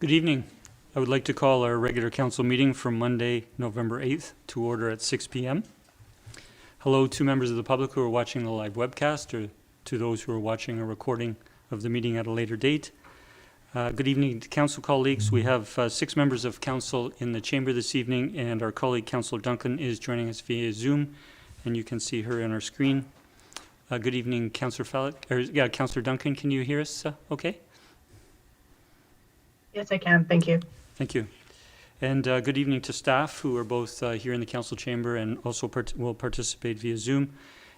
Good evening. I would like to call our regular council meeting for Monday, November 8th to order at 6 p.m. Hello to members of the public who are watching the live webcast, or to those who are watching a recording of the meeting at a later date. Good evening to council colleagues. We have 6 members of council in the chamber this evening, and our colleague Councillor Duncan is joining us via Zoom, and you can see her on our screen. Good evening, Councillor Councillor Duncan, can you hear us okay? Yes, I can. Thank you. Thank you. And good evening to staff who are both here in the council chamber and also will participate via Zoom.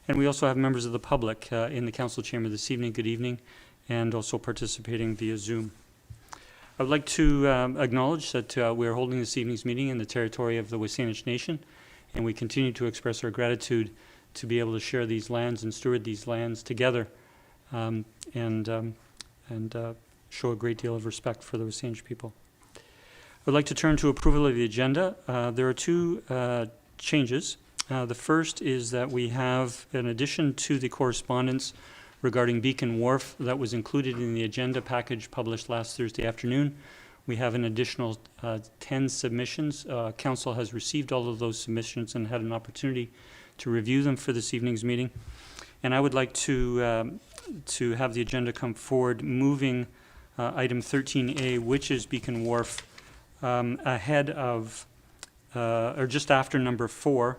And we also have members of the public in the council chamber this evening. Good evening, and also participating via Zoom. I would like to acknowledge that we are holding this evening's meeting in the territory of the Salish Nation, and we continue to express our gratitude to be able to share these lands and steward these lands together, and show a great deal of respect for the Salish people. I would like to turn to approval of the agenda. There are 2 changes. The first is that we have, in addition to the correspondence regarding Beacon Wharf that was included in the agenda package published last Thursday afternoon, we have an additional 10 submissions. Council has received all of those submissions and had an opportunity to review them for this evening's meeting. And I would like to have the agenda come forward, moving item 13A, which is Beacon Wharf, ahead of, or just after number 4,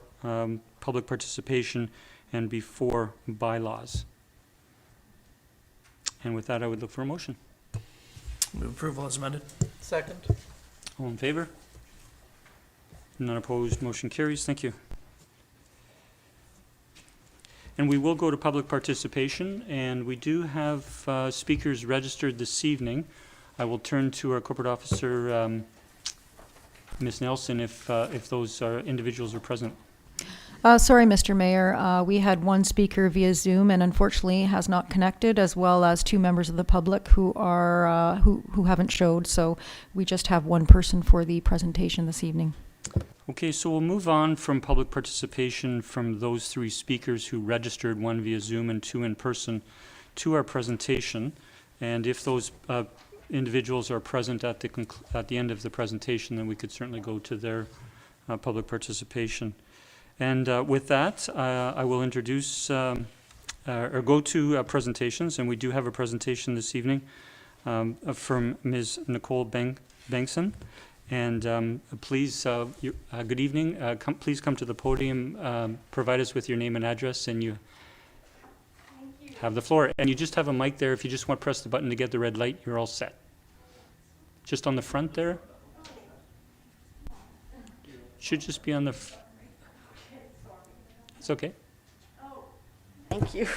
public participation, and before bylaws. And with that, I would look for a motion. Move approval as amended. Second. All in favor? None opposed, motion carries. Thank you. And we will go to public participation, and we do have speakers registered this evening. I will turn to our corporate officer, Ms. Nelson, if those individuals are present. Sorry, Mr. Mayor. We had 1 speaker via Zoom and unfortunately has not connected, as well as 2 members of the public who are who haven't showed. So we just have 1 person for the presentation this evening. Okay, so we'll move on from public participation from those 3 speakers who registered, 1 via Zoom and 2 in person, to our presentation. And if those individuals are present at the end of the presentation, then we could certainly go to their public participation. And with that, I will introduce or go to presentations, and we do have a presentation this evening from Ms. Nicole Bengtsson. And please, good evening. Please come to the podium, provide us with your name and address, and you have the floor. And you just have a mic there. If you just want to press the button to get the red light, you're all set. Just on the front there. Should just be on the... It's okay. Thank you.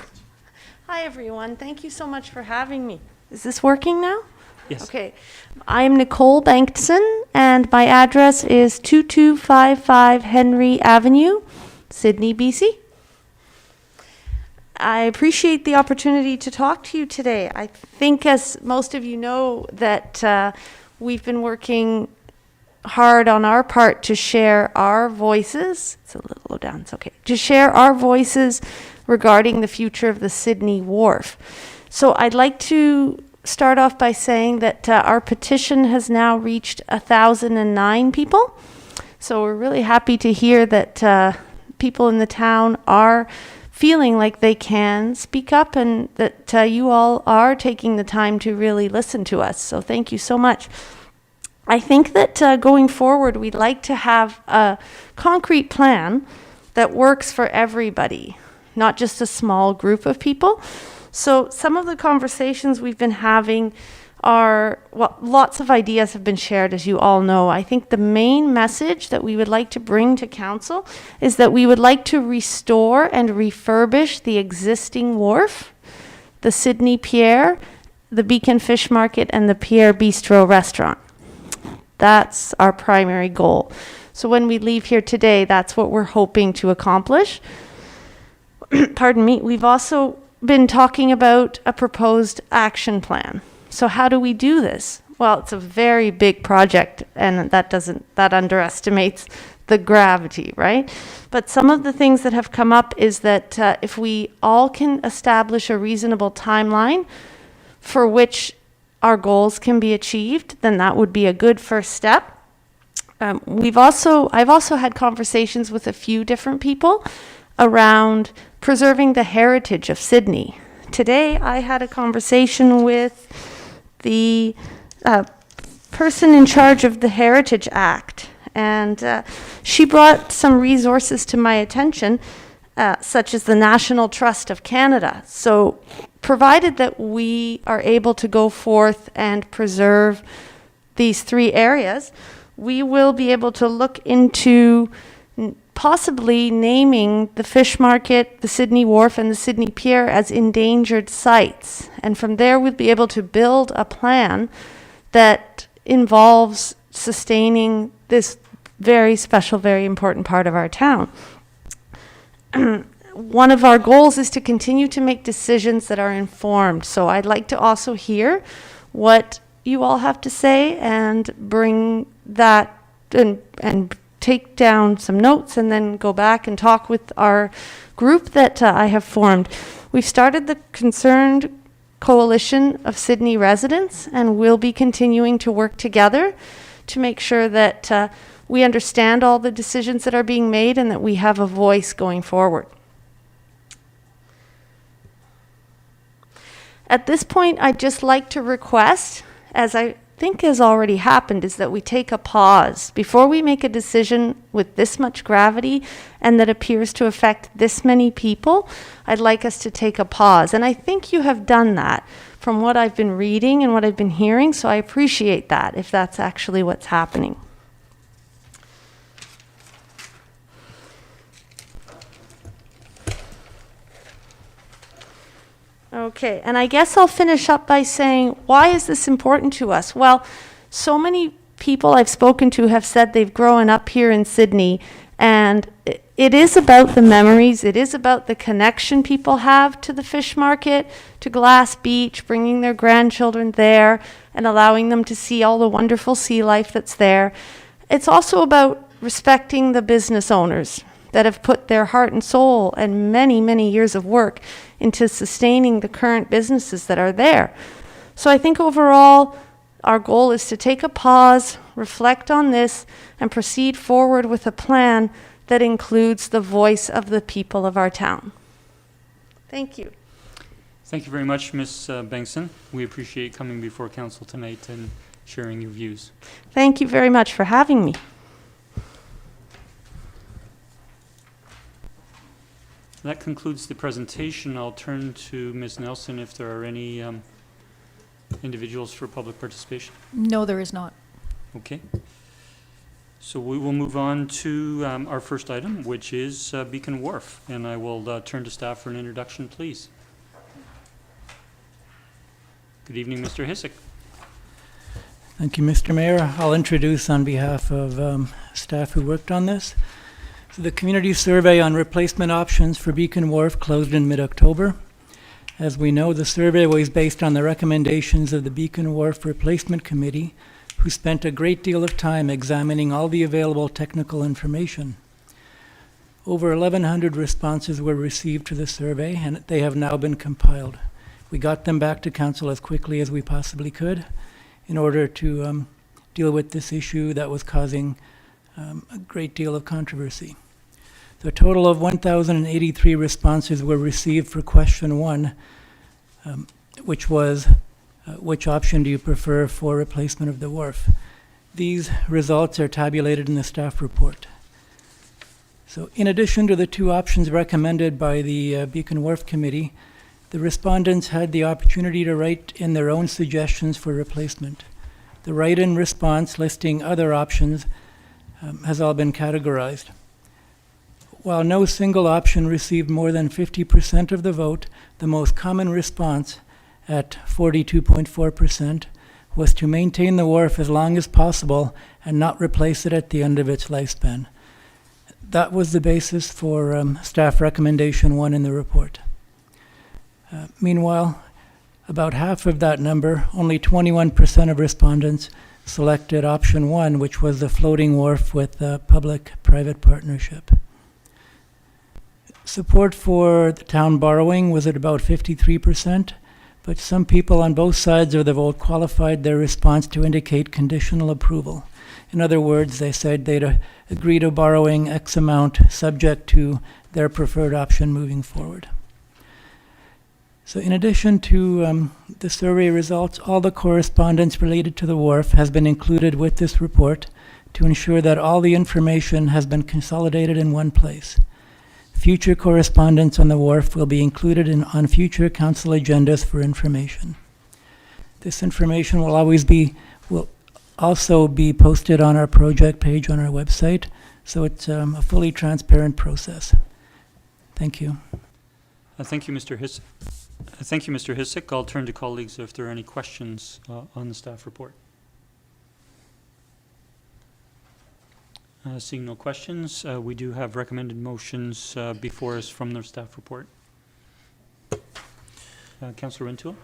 Hi, everyone. Thank you so much for having me. Is this working now? Yes. Okay. I'm Nicole Bengtsson, and my address is 2255 Henry Avenue, Sydney, BC. I appreciate the opportunity to talk to you today. I think, as most of you know, that we've been working hard on our part to share our voices. It's a little low down, it's okay. To share our voices regarding the future of the Sydney Wharf. So I'd like to start off by saying that our petition has now reached 1,009 people. So we're really happy to hear that people in the town are feeling like they can speak up, and that you all are taking the time to really listen to us. So thank you so much. I think that going forward, we'd like to have a concrete plan that works for everybody, not just a small group of people. So some of the conversations we've been having are, well, lots of ideas have been shared, as you all know. I think the main message that we would like to bring to council is that we would like to restore and refurbish the existing wharf, the Sydney Pier, the Beacon Fish Market, and the Pierre Bistro restaurant. That's our primary goal. So when we leave here today, that's what we're hoping to accomplish. Pardon me. We've also been talking about a proposed action plan. So how do we do this? Well, it's a very big project, and that underestimates the gravity, right? But some of the things that have come up is that if we all can establish a reasonable timeline for which our goals can be achieved, then that would be a good first step. I've also had conversations with a few different people around preserving the heritage of Sydney. Today, I had a conversation with the person in charge of the Heritage Act, and she brought some resources to my attention, such as the National Trust of Canada. So, provided that we are able to go forth and preserve these 3 areas, we will be able to look into possibly naming the Fish Market, the Sydney Wharf, and the Sydney Pier as endangered sites. And from there, we'll be able to build a plan that involves sustaining this very special, very important part of our town. One of our goals is to continue to make decisions that are informed. So I'd like to also hear what you all have to say and bring that and take down some notes and then go back and talk with our group that I have formed. We've started the Concerned Coalition of Sydney Residents, and we'll be continuing to work together to make sure that we understand all the decisions that are being made and that we have a voice going forward. At this point, I'd just like to request, as I think has already happened, is that we take a pause before we make a decision with this much gravity and that appears to affect this many people. I'd like us to take a pause, and I think you have done that from what I've been reading and what I've been hearing, so I appreciate that if that's actually what's happening. Okay, and I guess I'll finish up by saying, why is this important to us? Well, so many people I've spoken to have said they've grown up here in Sydney, and it is about the memories, it is about the connection people have to the fish market, to Glass Beach, bringing their grandchildren there and allowing them to see all the wonderful sea life that's there. It's also about respecting the business owners that have put their heart and soul and many, many years of work into sustaining the current businesses that are there. So I think overall, our goal is to take a pause, reflect on this, and proceed forward with a plan that includes the voice of the people of our town. Thank you. Thank you very much, Ms. Bengtsson. We appreciate coming before council tonight and sharing your views. Thank you very much for having me. That concludes the presentation. I'll turn to Ms. Nelson if there are any individuals for public participation. No, there is not. Okay. So we will move on to our first item, which is Beacon Wharf. And I will turn to staff for an introduction, please. Good evening, Mr. Hissick. Thank you, Mr. Mayor. I'll introduce on behalf of staff who worked on this. So the community survey on replacement options for Beacon Wharf closed in mid-October. As we know, the survey was based on the recommendations of the Beacon Wharf Replacement Committee, who spent a great deal of time examining all the available technical information. Over 1,100 responses were received to the survey, and they have now been compiled. We got them back to council as quickly as we possibly could in order to deal with this issue that was causing a great deal of controversy. The total of 1,083 responses were received for question 1, which was, which option do you prefer for replacement of the wharf? These results are tabulated in the staff report. So in addition to the 2 options recommended by the Beacon Wharf Committee, the respondents had the opportunity to write in their own suggestions for replacement. The write-in response listing other options has all been categorized. While no single option received more than 50% of the vote, the most common response at 42.4% was to maintain the wharf as long as possible and not replace it at the end of its lifespan. That was the basis for staff recommendation 1 in the report. Meanwhile, about half of that number, only 21% of respondents, selected option 1, which was the floating wharf with a public-private partnership. Support for the town borrowing was at about 53%, but some people on both sides of the vote qualified their response to indicate conditional approval. In other words, they said they'd agree to borrowing X amount subject to their preferred option moving forward. So in addition to the survey results, all the correspondence related to the wharf has been included with this report to ensure that all the information has been consolidated in one place. Future correspondence on the wharf will be included on future council agendas for information. This information will also be posted on our project page on our website, so it's a fully transparent process. Thank you. Thank you, Mr. Hissick. Thank you, Mr. Hissick. I'll turn to colleagues if there are any questions on the staff report. Seeing no questions, we do have recommended motions before us from the staff report. Councillor Rintoul.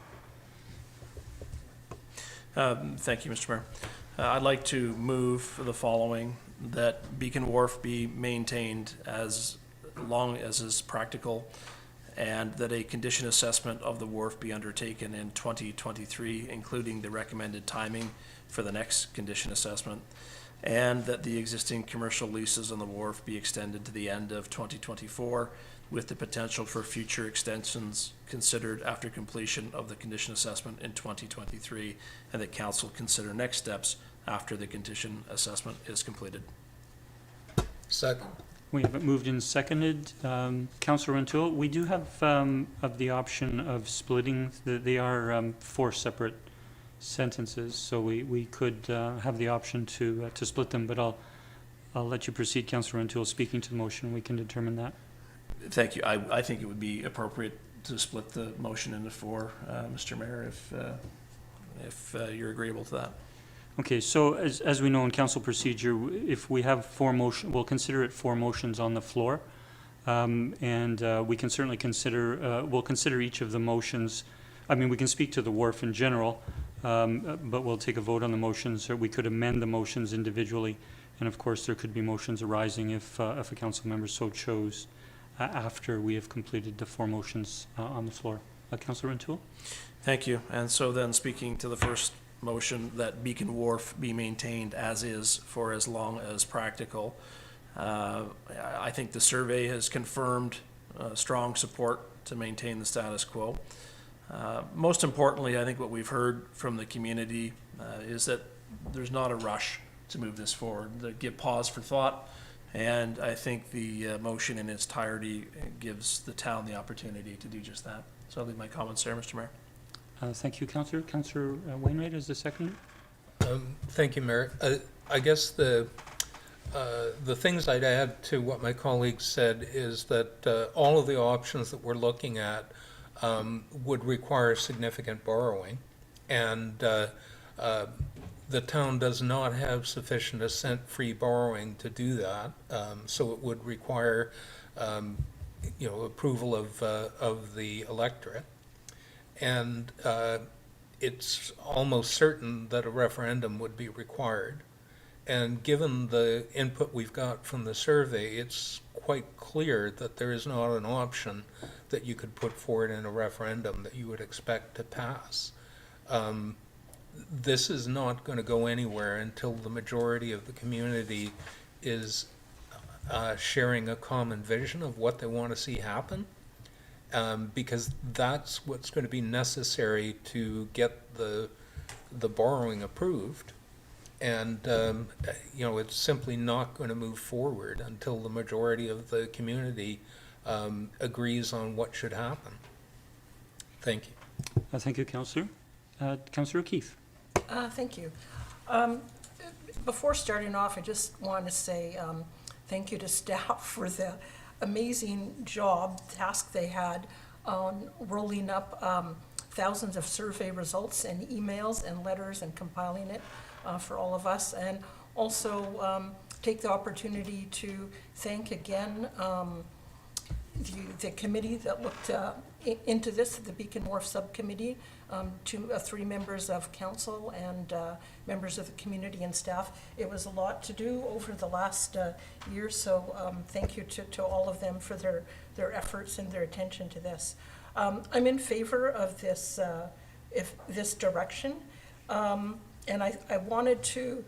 Thank you, Mr. Mayor. I'd like to move the following: that Beacon Wharf be maintained as long as is practical, and that a condition assessment of the wharf be undertaken in 2023, including the recommended timing for the next condition assessment, and that the existing commercial leases on the wharf be extended to the end of 2024, with the potential for future extensions considered after completion of the condition assessment in 2023, and that council consider next steps after the condition assessment is completed. Second. We have it moved and seconded. Councillor Rintoul, we do have of the option of splitting. They are 4 separate sentences, so we could have the option to split them, but I'll let you proceed, Councillor Rintoul, speaking to the motion. We can determine that. Thank you. I think it would be appropriate to split the motion into 4, Mr. Mayor, if you're agreeable to that. Okay, so as we know in council procedure, if we have 4 motions, we'll consider it 4 motions on the floor. And we can certainly consider, we'll consider each of the motions. I mean, we can speak to the wharf in general, but we'll take a vote on the motions, or we could amend the motions individually. And of course, there could be motions arising if a council member so chose after we have completed the 4 motions on the floor. Councillor Rintoul? Thank you. And so then, speaking to the first motion, that Beacon Wharf be maintained as is for as long as practical. I think the survey has confirmed strong support to maintain the status quo. Most importantly, I think what we've heard from the community is that there's not a rush to move this forward. They give pause for thought, and I think the motion in its entirety gives the town the opportunity to do just that. So I'll leave my comments there, Mr. Mayor. Thank you, Councillor. Councillor Wainwright is the second. Thank you, Mayor. I guess the things I'd add to what my colleague said is that all of the options that we're looking at would require significant borrowing, and the town does not have sufficient assent-free borrowing to do that, so it would require approval of the electorate. And it's almost certain that a referendum would be required. And given the input we've got from the survey, it's quite clear that there is not an option that you could put forward in a referendum that you would expect to pass. This is not going to go anywhere until the majority of the community is sharing a common vision of what they want to see happen. Because that's what's going to be necessary to get the borrowing approved, and it's simply not going to move forward until the majority of the community agrees on what should happen. Thank you. Thank you, Councillor. Councillor O'Keefe. Thank you. Before starting off, I just want to say thank you to staff for the amazing task they had on rolling up thousands of survey results and emails and letters and compiling it for all of us. And also take the opportunity to thank again the committee that looked into this, the Beacon Wharf Subcommittee, to 3 members of council and members of the community and staff. It was a lot to do over the last year, so thank you to all of them for their efforts and their attention to this. I'm in favor of this, if this direction. And I wanted to,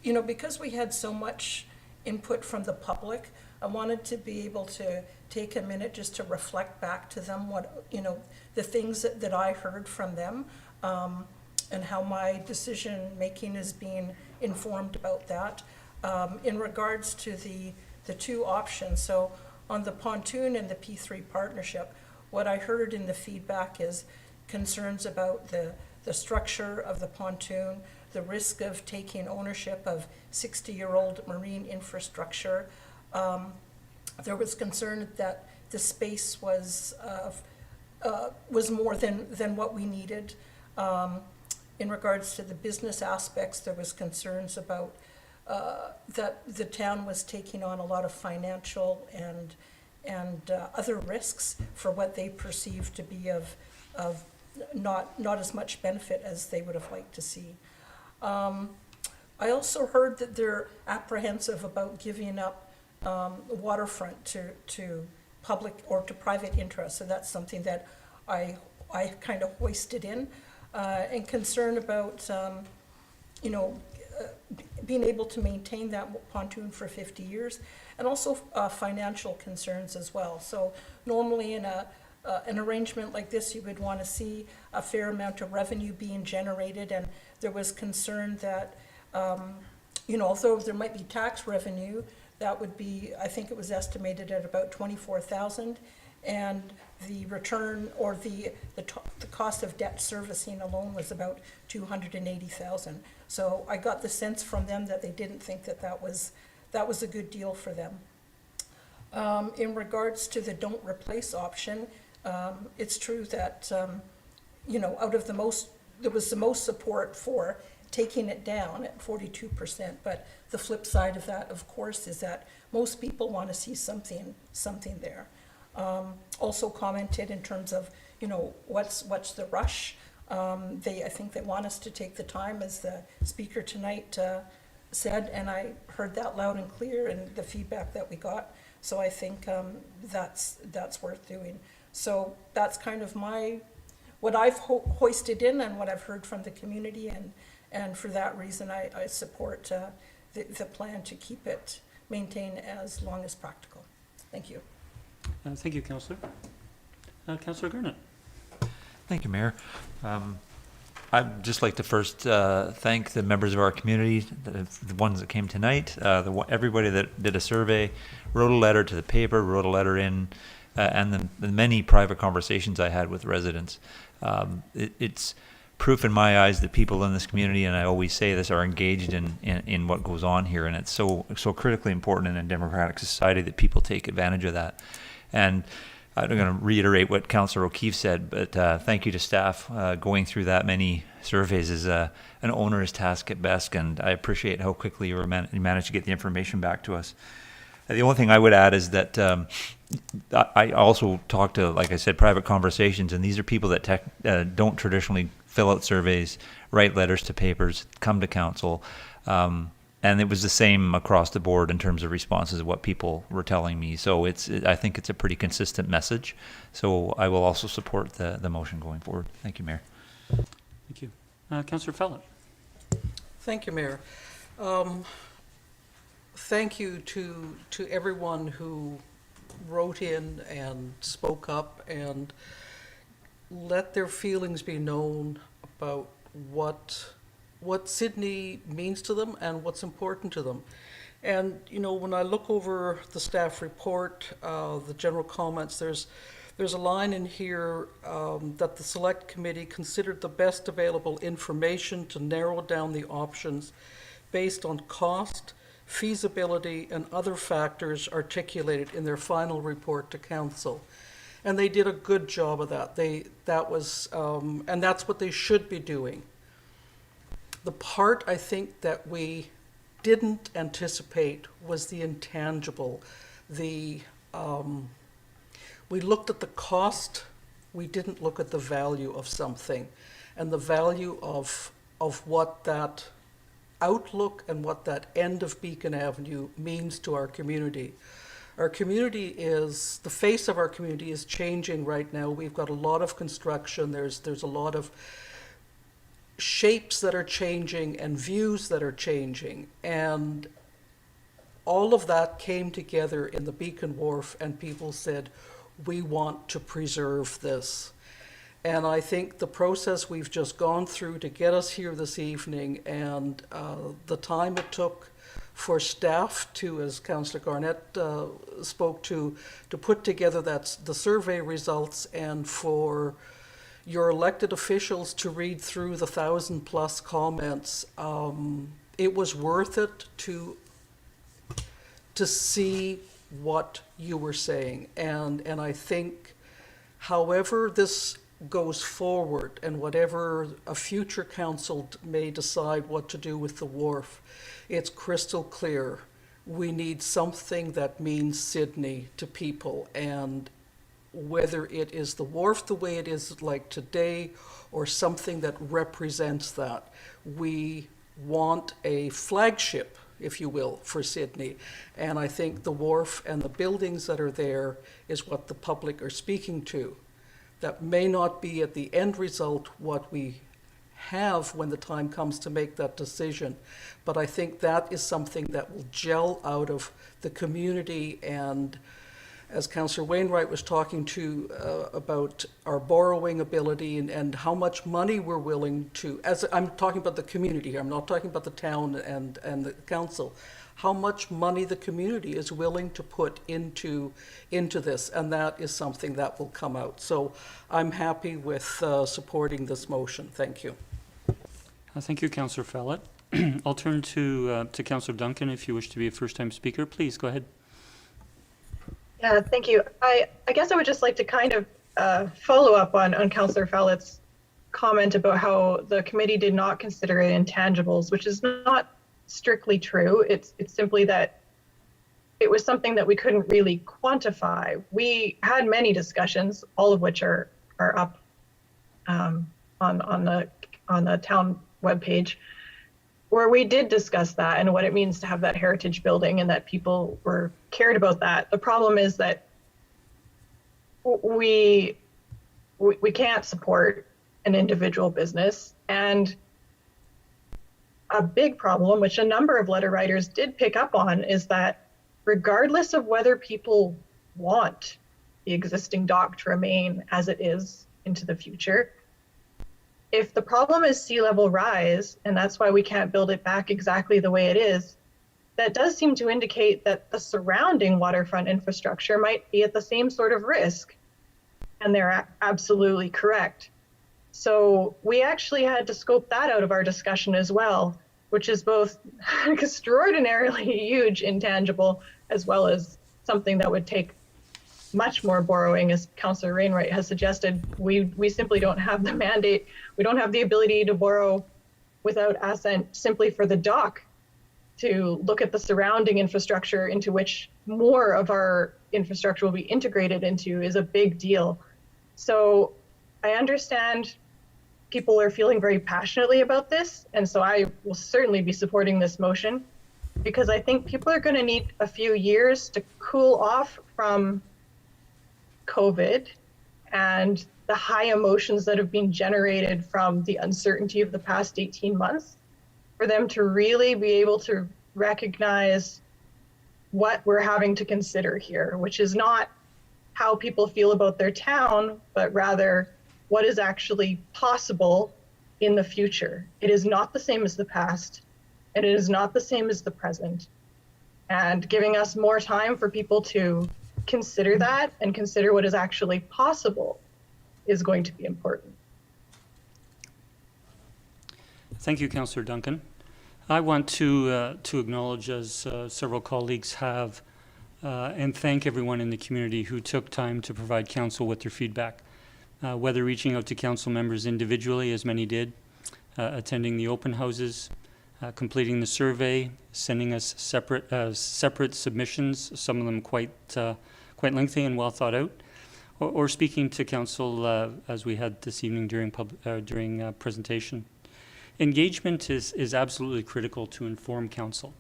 you know, because we had so much input from the public, I wanted to be able to take a minute just to reflect back to them what, you know, the things that I heard from them, and how my decision-making is being informed about that. In regards to the two options, so on the pontoon and the P3 partnership, what I heard in the feedback is concerns about the structure of the pontoon, the risk of taking ownership of 60-year-old marine infrastructure. There was concern that the space was more than what we needed. In regards to the business aspects, there was concerns about that the town was taking on a lot of financial and other risks for what they perceived to be of not as much benefit as they would have liked to see. I also heard that they're apprehensive about giving up waterfront to public or to private interest. So that's something that I kind of hoisted in, and concern about, you know, being able to maintain that pontoon for 50 years, and also financial concerns as well. So normally in an arrangement like this, you would want to see a fair amount of revenue being generated, and there was concern that, you know, although there might be tax revenue, that would be, I think it was estimated at about 24,000, and the return or the cost of debt servicing alone was about 280,000. So I got the sense from them that they didn't think that was a good deal for them. In regards to the don't replace option, it's true that, you know, out of there was the most support for taking it down at 42%, but the flip side of that, of course, is that most people want to see something there. Also commented in terms of, you know, what's the rush. I think they want us to take the time, as the speaker tonight said, and I heard that loud and clear in the feedback that we got. So I think that's worth doing. So that's kind of what I've hoisted in and what I've heard from the community, and for that reason I support the plan to keep it maintained as long as practical. Thank you. Thank you, Councillor. Councillor Garnett. Thank you, Mayor. I'd just like to first thank the members of our community, the ones that came tonight, everybody that did a survey, wrote a letter to the paper, wrote a letter in, and the many private conversations I had with residents. It's proof in my eyes that people in this community, and I always say this, are engaged in what goes on here, and it's so critically important in a democratic society that people take advantage of that. And I'm going to reiterate what Councillor O'Keefe said, but thank you to staff. Going through that many surveys is an onerous task at best, and I appreciate how quickly you managed to get the information back to us. The only thing I would add is that I also talk to, like I said, private conversations, and these are people that don't traditionally fill out surveys, write letters to papers, come to council. And it was the same across the board in terms of responses of what people were telling me. So I think it's a pretty consistent message. So I will also support the motion going forward. Thank you, Mayor. Thank you. Councillor Fellett. Thank you, Mayor. Thank you to everyone who wrote in and spoke up and let their feelings be known about what Sydney means to them and what's important to them. And, you know, when I look over the staff report, the general comments, there's a line in here that the select committee considered the best available information to narrow down the options based on cost, feasibility, and other factors articulated in their final report to council. And they did a good job of that. And that's what they should be doing. The part I think that we didn't anticipate was the intangible. We looked at the cost, we didn't look at the value of something, and the value of what that outlook and what that end of Beacon Avenue means to our community. Our community is, the face of our community is changing right now. We've got a lot of construction. There's a lot of shapes that are changing and views that are changing. And all of that came together in the Beacon Wharf, and people said, we want to preserve this. And I think the process we've just gone through to get us here this evening, and the time it took for staff to, as Councillor Garnett spoke to put together the survey results, and for your elected officials to read through the 1,000+ comments, it was worth it to see what you were saying. And I think, however this goes forward, and whatever a future council may decide what to do with the wharf, it's crystal clear. We need something that means Sydney to people, and whether it is the wharf the way it is like today, or something that represents that, we want a flagship, if you will, for Sydney. And I think the wharf and the buildings that are there is what the public are speaking to. That may not be at the end result what we have when the time comes to make that decision, but I think that is something that will gel out of the community. And as Councillor Wainwright was talking to about our borrowing ability and how much money we're willing to, as I'm talking about the community here, I'm not talking about the town and the council, how much money the community is willing to put into this, and that is something that will come out. So I'm happy with supporting this motion. Thank you. Thank you, Councillor Fallett. I'll turn to Councillor Duncan if you wish to be a first-time speaker. Please, go ahead. Yeah, thank you. I guess I would just like to kind of follow up on Councillor Fallett's comment about how the committee did not consider it intangibles, which is not strictly true. It's simply that it was something that we couldn't really quantify. We had many discussions, all of which are up on the town webpage, where we did discuss that and what it means to have that heritage building, and that people were cared about that. The problem is that we can't support an individual business, and a big problem, which a number of letter writers did pick up on, is that regardless of whether people want the existing dock to remain as it is into the future, if the problem is sea level rise, and that's why we can't build it back exactly the way it is, that does seem to indicate that the surrounding waterfront infrastructure might be at the same sort of risk. And they're absolutely correct. So we actually had to scope that out of our discussion as well, which is both extraordinarily huge intangible, as well as something that would take much more borrowing, as Councillor Wainwright has suggested. We simply don't have the mandate. We don't have the ability to borrow without assent simply for the dock, to look at the surrounding infrastructure into which more of our infrastructure will be integrated into is a big deal. So I understand people are feeling very passionately about this, and so I will certainly be supporting this motion, because I think people are going to need a few years to cool off from COVID and the high emotions that have been generated from the uncertainty of the past 18 months, for them to really be able to recognize what we're having to consider here, which is not how people feel about their town, but rather what is actually possible in the future. It is not the same as the past, and it is not the same as the present. And giving us more time for people to consider that and consider what is actually possible is going to be important. Thank you, Councillor Duncan. I want to acknowledge, as several colleagues have, and thank everyone in the community who took time to provide council with their feedback, whether reaching out to council members individually, as many did, attending the open houses, completing the survey, sending us separate submissions, some of them quite lengthy and well thought out, or speaking to council as we had this evening during presentation. Engagement is absolutely critical to inform council.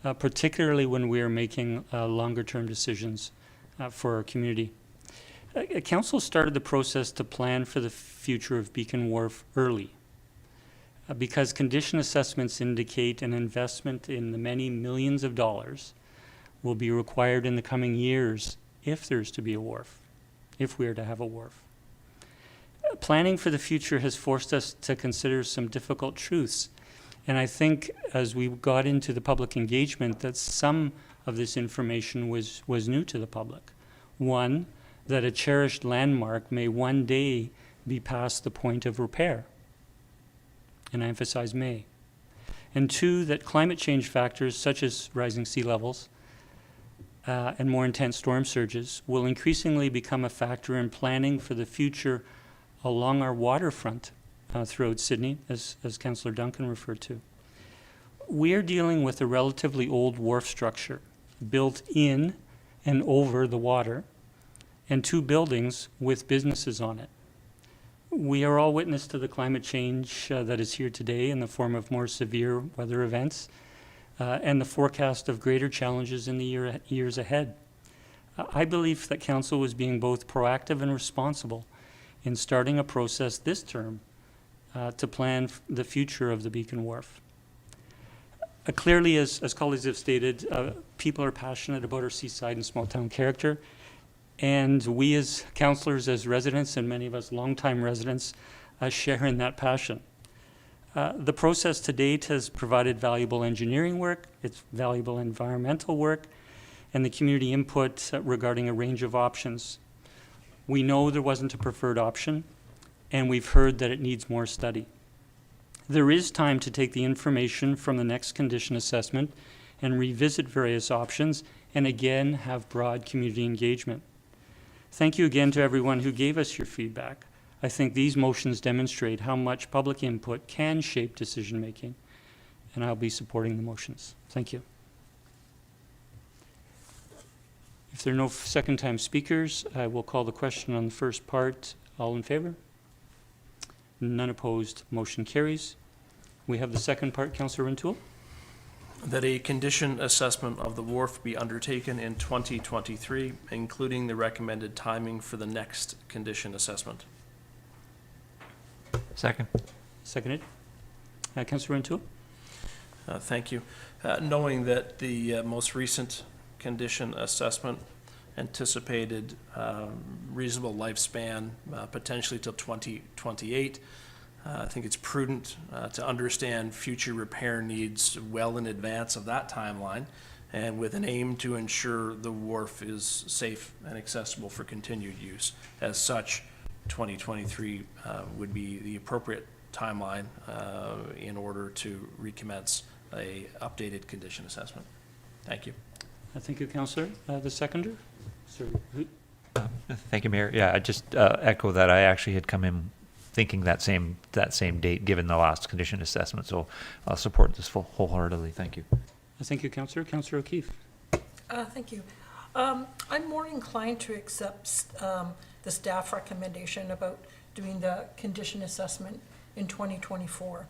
particularly when we are making longer-term decisions for our community. Council started the process to plan for the future of Beacon Wharf early because condition assessments indicate an investment in the many millions of dollars will be required in the coming years if there's to be a wharf, if we are to have a wharf. Planning for the future has forced us to consider some difficult truths. And I think as we got into the public engagement that some of this information was new to the public. One, that a cherished landmark may one day be past the point of repair. And I emphasize may. And two, that climate change factors such as rising sea levels and more intense storm surges will increasingly become a factor in planning for the future along our waterfront throughout Sydney, as Councillor Duncan referred to. We are dealing with a relatively old wharf structure built in and over the water and two buildings with businesses on it. We are all witness to the climate change that is here today in the form of more severe weather events and the forecast of greater challenges in the years ahead. I believe that Council was being both proactive and responsible in starting a process this term to plan the future of the Beacon Wharf. Clearly, as colleagues have stated, people are passionate about our seaside and small town character, and we as councillors, as residents, and many of us longtime residents, share in that passion. The process to date has provided valuable engineering work, it's valuable environmental work, and the community input regarding a range of options. We know there wasn't a preferred option, and we've heard that it needs more study. There is time to take the information from the next condition assessment and revisit various options, and again, have broad community engagement. Thank you again to everyone who gave us your feedback. I think these motions demonstrate how much public input can shape decision-making, and I'll be supporting the motions. Thank you. If there are no second-time speakers, I will call the question on the first part. All in favor? None opposed. Motion carries. We have the second part, Councillor Rintoul. That a condition assessment of the wharf be undertaken in 2023, including the recommended timing for the next condition assessment. Second. Seconded. Councillor Rintoul. Thank you. Knowing that the most recent condition assessment anticipated reasonable lifespan, potentially till 2028, I think it's prudent to understand future repair needs well in advance of that timeline, and with an aim to ensure the wharf is safe and accessible for continued use. As such, 2023 would be the appropriate timeline in order to recommence a updated condition assessment. Thank you. Thank you, Councillor. The seconder? Sir. Thank you, Mayor. Yeah, I just echo that. I actually had come in thinking that same date, given the last condition assessment. So I'll support this wholeheartedly. Thank you. Thank you, Councillor. Councillor O'Keefe. Thank you. I'm more inclined to accept the staff recommendation about doing the condition assessment in 2024.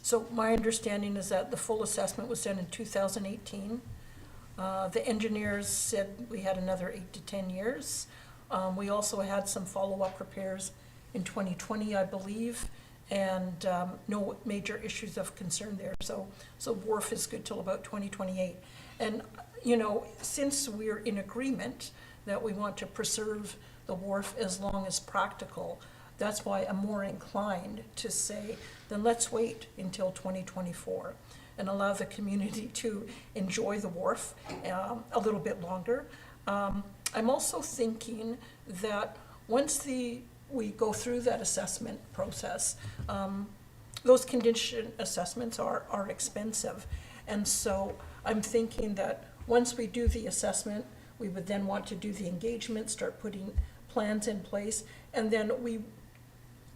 So my understanding is that the full assessment was done in 2018. The engineers said we had another 8 to 10 years. We also had some follow-up repairs in 2020, I believe, and no major issues of concern there. So wharf is good till about 2028. And, you know, since we're in agreement that we want to preserve the wharf as long as practical, that's why I'm more inclined to say, then let's wait until 2024 and allow the community to enjoy the wharf a little bit longer. I'm also thinking that once we go through that assessment process, those condition assessments are expensive. And so I'm thinking that once we do the assessment, we would then want to do the engagement, start putting plans in place, and then we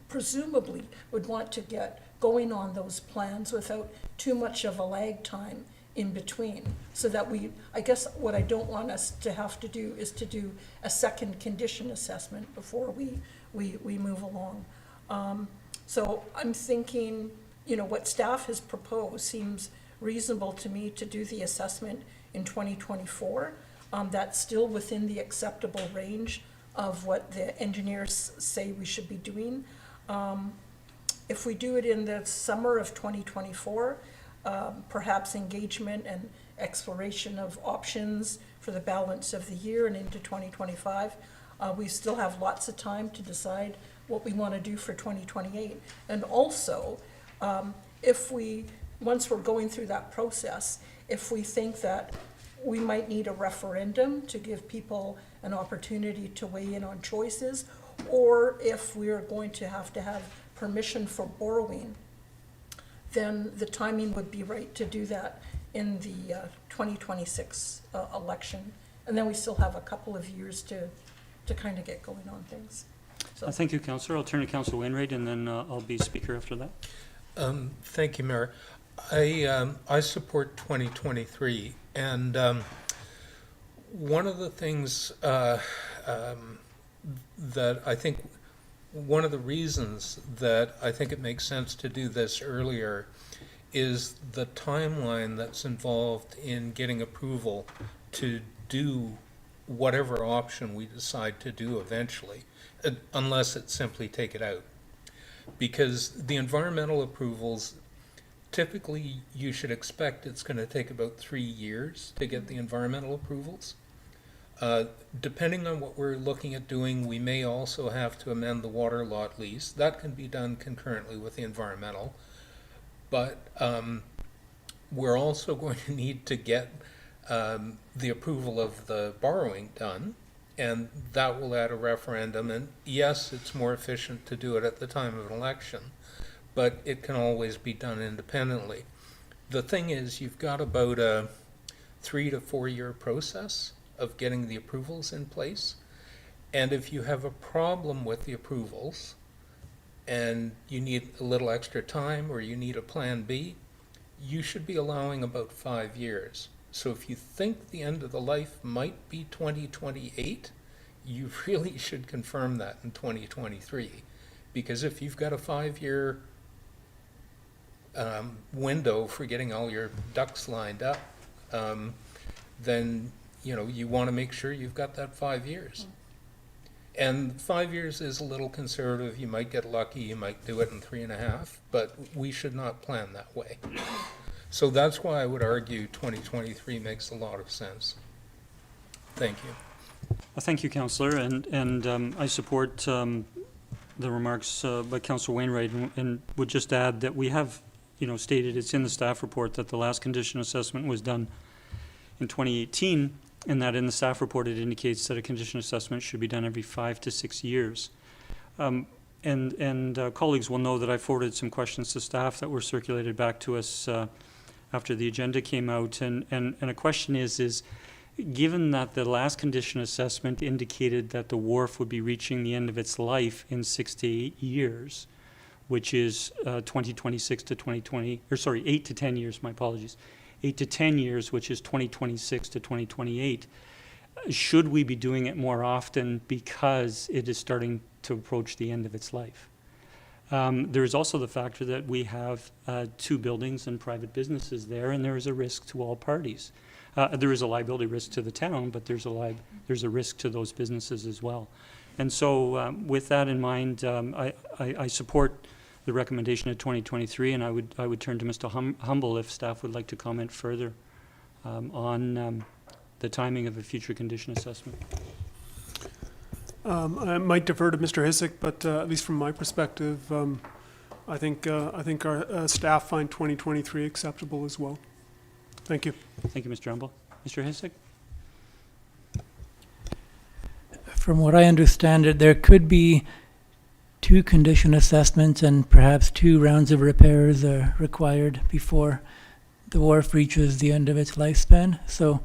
presumably would want to get going on those plans without too much of a lag time in between, so that I guess what I don't want us to have to do is to do a second condition assessment before we move along. So I'm thinking, you know, what staff has proposed seems reasonable to me to do the assessment in 2024. That's still within the acceptable range of what the engineers say we should be doing. If we do it in the summer of 2024, perhaps engagement and exploration of options for the balance of the year and into 2025. We still have lots of time to decide what we want to do for 2028. And also, once we're going through that process, if we think that we might need a referendum to give people an opportunity to weigh in on choices, or if we're going to have permission for borrowing, then the timing would be right to do that in the 2026 election. And then we still have a couple of years to kind of get going on things. So. Thank you, Councillor. I'll turn to Councillor Wainwright, and then I'll be speaker after that. Thank you, Mayor. I support 2023, and one of the things that I think, one of the reasons that I think it makes sense to do this earlier is the timeline that's involved in getting approval to do whatever option we decide to do eventually, unless it's simply take it out. Because the environmental approvals, typically you should expect it's going to take about 3 years to get the environmental approvals. Depending on what we're looking at doing, we may also have to amend the water lot lease. That can be done concurrently with the environmental. But we're also going to need to get the approval of the borrowing done, and that will add a referendum. And yes, it's more efficient to do it at the time of an election, but it can always be done independently. The thing is, you've got about a 3 to 4 year process of getting the approvals in place. And if you have a problem with the approvals and you need a little extra time, or you need a plan B, you should be allowing about 5 years. So if you think the end of the life might be 2028, you really should confirm that in 2023. Because if you've got a 5 year window for getting all your ducks lined up, then you want to make sure you've got that 5 years. And 5 years is a little conservative. You might get lucky, you might do it in 3.5, but we should not plan that way. So that's why I would argue 2023 makes a lot of sense. Thank you. Thank you, Councillor, and I support the remarks by Councillor Wainwright, and would just add that we have, stated, it's in the staff report, that the last condition assessment was done in 2018, and that in the staff report it indicates that a condition assessment should be done every 5 to 6 years. And colleagues will know that I forwarded some questions to staff that were circulated back to us after the agenda came out, and a question is given that the last condition assessment indicated that the wharf would be reaching the end of its life in 6 to 8 years, which is 2026 to 2020, or sorry, 8 to 10 years, my apologies, 8 to 10 years, which is 2026 to 2028, should we be doing it more often because it is starting to approach the end of its life? There is also the factor that we have 2 buildings and private businesses there, and there is a risk to all parties. There is a liability risk to the town, but there's a risk to those businesses as well. And so with that in mind, I support the recommendation of 2023, and I would turn to Mr. Humble if staff would like to comment further on the timing of a future condition assessment. I might defer to Mr. Hisik, but at least from my perspective, I think our staff find 2023 acceptable as well. Thank you. Thank you, Mr. Humble. Mr. Hisik? From what I understand it, there could be 2 condition assessments and perhaps 2 rounds of repairs are required before the wharf reaches the end of its lifespan. So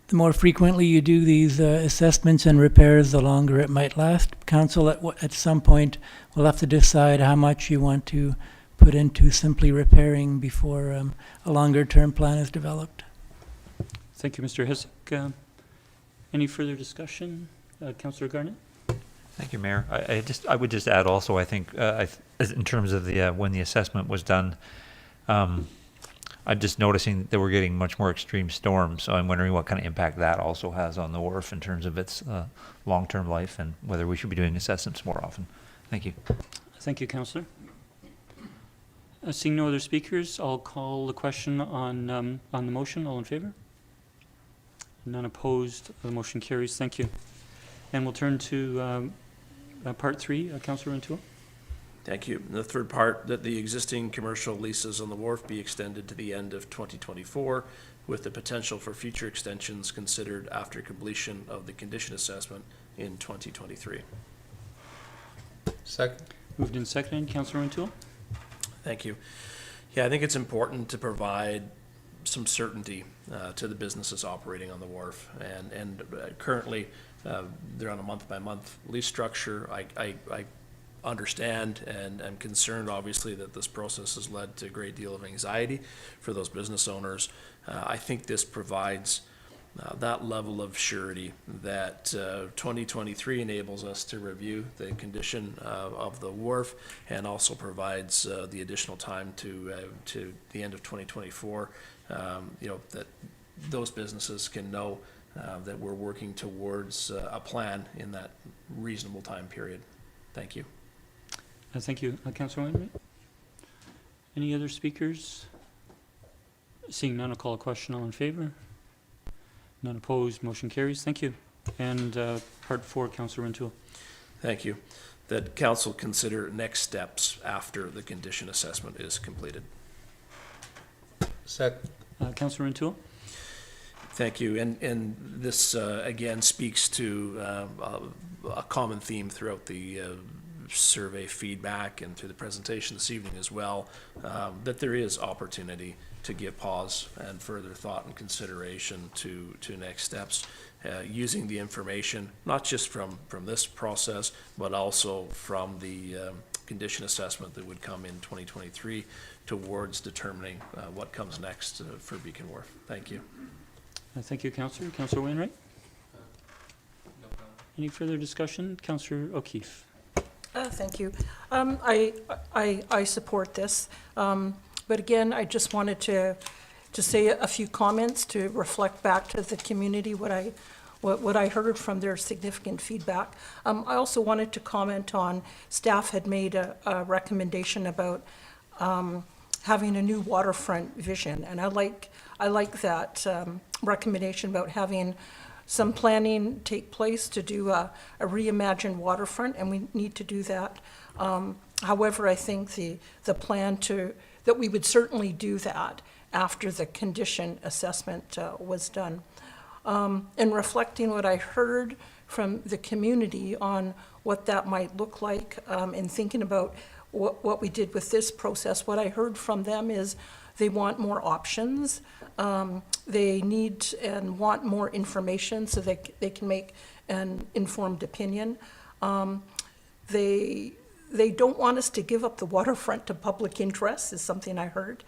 the more frequently you do these assessments and repairs, the longer it might last. Council at some point will have to decide how much you want to put into simply repairing before a longer term plan is developed. Thank you, Mr. Hisik. Any further discussion? Councillor Garnett? Thank you, Mayor. I would just add also, I think, in terms of the when the assessment was done, I'm just noticing that we're getting much more extreme storms, so I'm wondering what kind of impact that also has on the wharf in terms of its long-term life and whether we should be doing assessments more often. Thank you. Thank you, Councillor. Seeing no other speakers, I'll call the question on the motion. All in favor? None opposed. The motion carries. Thank you. And we'll turn to part 3, Councillor Rintoul. Thank you. The third part, that the existing commercial leases on the wharf be extended to the end of 2024 with the potential for future extensions considered after completion of the condition assessment in 2023. Second. Moved and seconded. Councillor Rintoul. Thank you. Yeah, I think it's important to provide some certainty to the businesses operating on the wharf. And currently, they're on a month-by-month lease structure. I understand and am concerned, obviously, that this process has led to a great deal of anxiety for those business owners. I think this provides that level of surety that 2023 enables us to review the condition of the wharf, and also provides the additional time to the end of 2024, that those businesses can know that we're working towards a plan in that reasonable time period. Thank you. Thank you. Councillor Wainwright. Any other speakers? Seeing none, I'll call a question. All in favor? None opposed. Motion carries. Thank you. And part 4, Councillor Rintoul. Thank you. That council consider next steps after the condition assessment is completed. Second. Councillor Rintoul. Thank you. And this, again, speaks to a common theme throughout the survey feedback and through the presentation this evening as well, that there is opportunity to give pause and further thought and consideration to next steps, using the information, not just from this process, but also from the condition assessment that would come in 2023 towards determining what comes next for Beacon Wharf. Thank you. Thank you, Councillor. Councillor Wainwright. Any further discussion? Councillor O'Keefe. Thank you. I support this. But again, I just wanted to say a few comments to reflect back to the community what I heard from their significant feedback. I also wanted to comment on staff had made a recommendation about having a new waterfront vision, and I like that recommendation about having some planning take place to do a reimagined waterfront, and we need to do that. However, I think the plan that we would certainly do that after the condition assessment was done. And reflecting what I heard from the community on what that might look like, and thinking about what we did with this process, what I heard from them is they want more options. They need and want more information so they can make an informed opinion. They don't want us to give up the waterfront to public interest, is something I heard.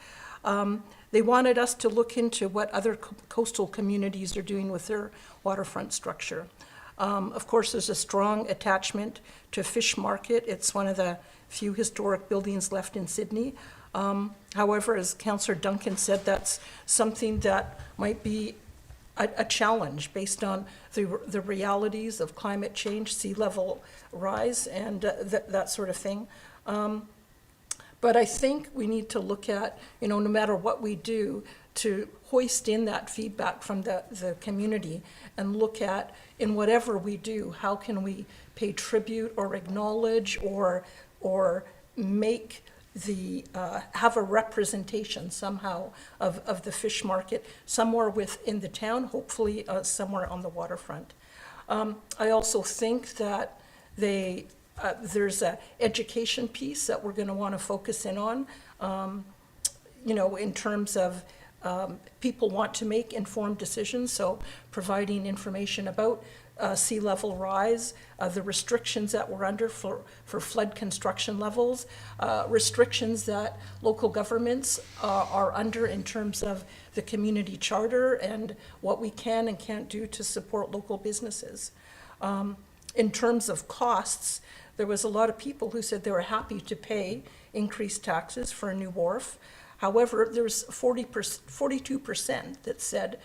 They wanted us to look into what other coastal communities are doing with their waterfront structure. Of course, there's a strong attachment to Fish Market. It's one of the few historic buildings left in Sydney. However, as Councillor Duncan said, that's something that might be a challenge based on the realities of climate change, sea level rise, and that sort of thing. But I think we need to look at, no matter what we do, to hoist in that feedback from the community and look at, in whatever we do, how can we pay tribute or acknowledge or make have a representation somehow of the fish market somewhere within the town, hopefully somewhere on the waterfront. I also think that there's an education piece that we're going to want to focus in on, in terms of people want to make informed decisions, so providing information about sea level rise, the restrictions that we're under for flood construction levels, restrictions that local governments are under in terms of the community charter and what we can and can't do to support local businesses. In terms of costs, there was a lot of people who said they were happy to pay increased taxes for a new wharf. However, there's 42% that said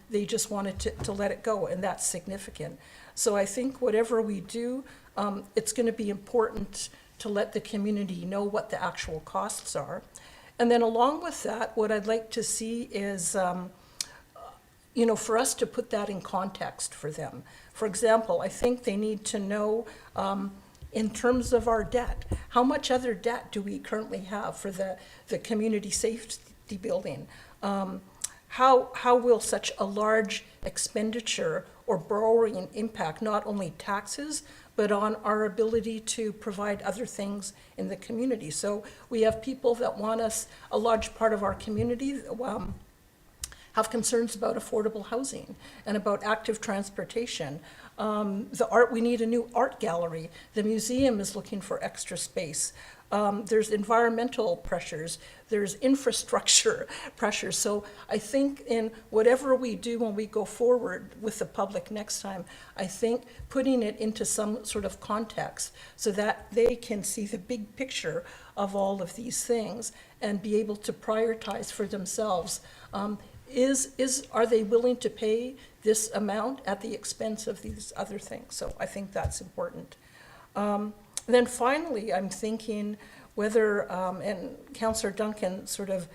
they just wanted to let it go, and that's significant. So I think whatever we do, it's going to be important to let the community know what the actual costs are. And then along with that, what I'd like to see is, you know, for us to put that in context for them. For example, I think they need to know, in terms of our debt, how much other debt do we currently have for the community safety building? How will such a large expenditure or borrowing impact not only taxes, but on our ability to provide other things in the community? So we have people that want us, a large part of our community, have concerns about affordable housing and about active transportation. We need a new art gallery. The museum is looking for extra space. There's environmental pressures. There's infrastructure pressures. So I think in whatever we do when we go forward with the public next time, I think putting it into some sort of context so that they can see the big picture of all of these things and be able to prioritize for themselves. Are they willing to pay this amount at the expense of these other things? So I think that's important. Then finally, I'm thinking whether, and Councillor Duncan sort of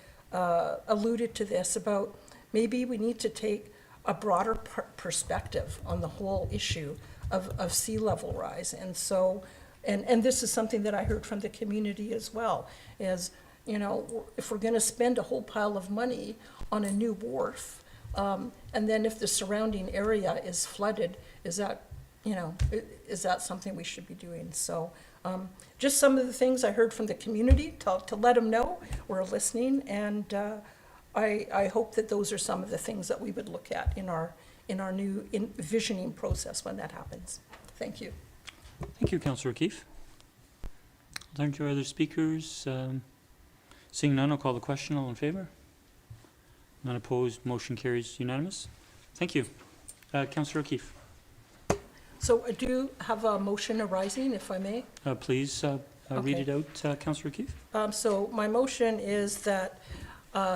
alluded to this, about maybe we need to take a broader perspective on the whole issue of sea level rise. And so, and this is something that I heard from the community as well, is, you know, if we're going to spend a whole pile of money on a new wharf, and then if the surrounding area is flooded, is that, you know, is that something we should be doing? So just some of the things I heard from the community to let them know we're listening, and I hope that those are some of the things that we would look at in our new envisioning process when that happens. Thank you. Thank you, Councillor O'Keefe. I'll turn to our other speakers. Seeing none, I'll call the question. All in favour? None opposed. Motion carries unanimous. Thank you. Councillor O'Keefe. So I do have a motion arising, if I may. Please read it out, Councillor O'Keefe. So my motion is that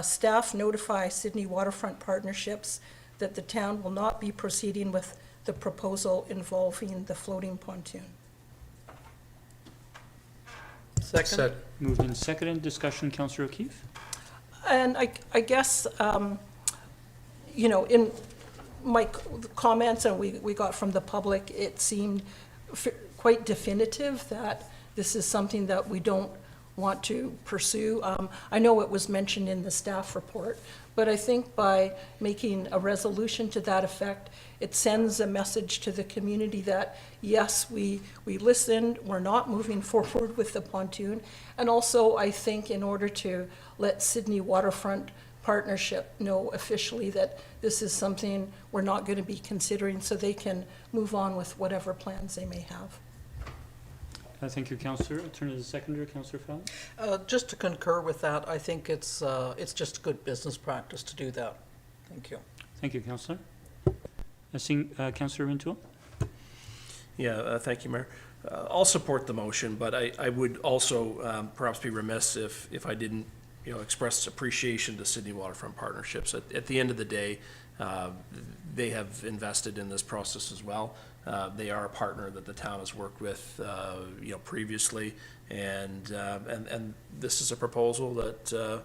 staff notify Sydney Waterfront Partnerships that the town will not be proceeding with the proposal involving the floating pontoon. Second. Moved and seconded. Discussion, Councillor O'Keefe. And I guess, you know, in my comments and we got from the public, it seemed quite definitive that this is something that we don't want to pursue. I know it was mentioned in the staff report, but I think by making a resolution to that effect, it sends a message to the community that, yes, we listened, we're not moving forward with the pontoon. And also, I think in order to let Sydney Waterfront Partnership know officially that this is something we're not going to be considering, so they can move on with whatever plans they may have. Thank you, Councillor. I'll turn to the seconder, Councillor Fallon. Just to concur with that, I think it's just good business practice to do that. Thank you. Thank you, Councillor. Councillor Rintoul. Yeah, thank you, Mayor. I'll support the motion, but I would also perhaps be remiss if I didn't, you know, express appreciation to Sydney Waterfront Partnerships. At the end of the day, they have invested in this process as well. They are a partner that the town has worked with, you know, previously, and this is a proposal that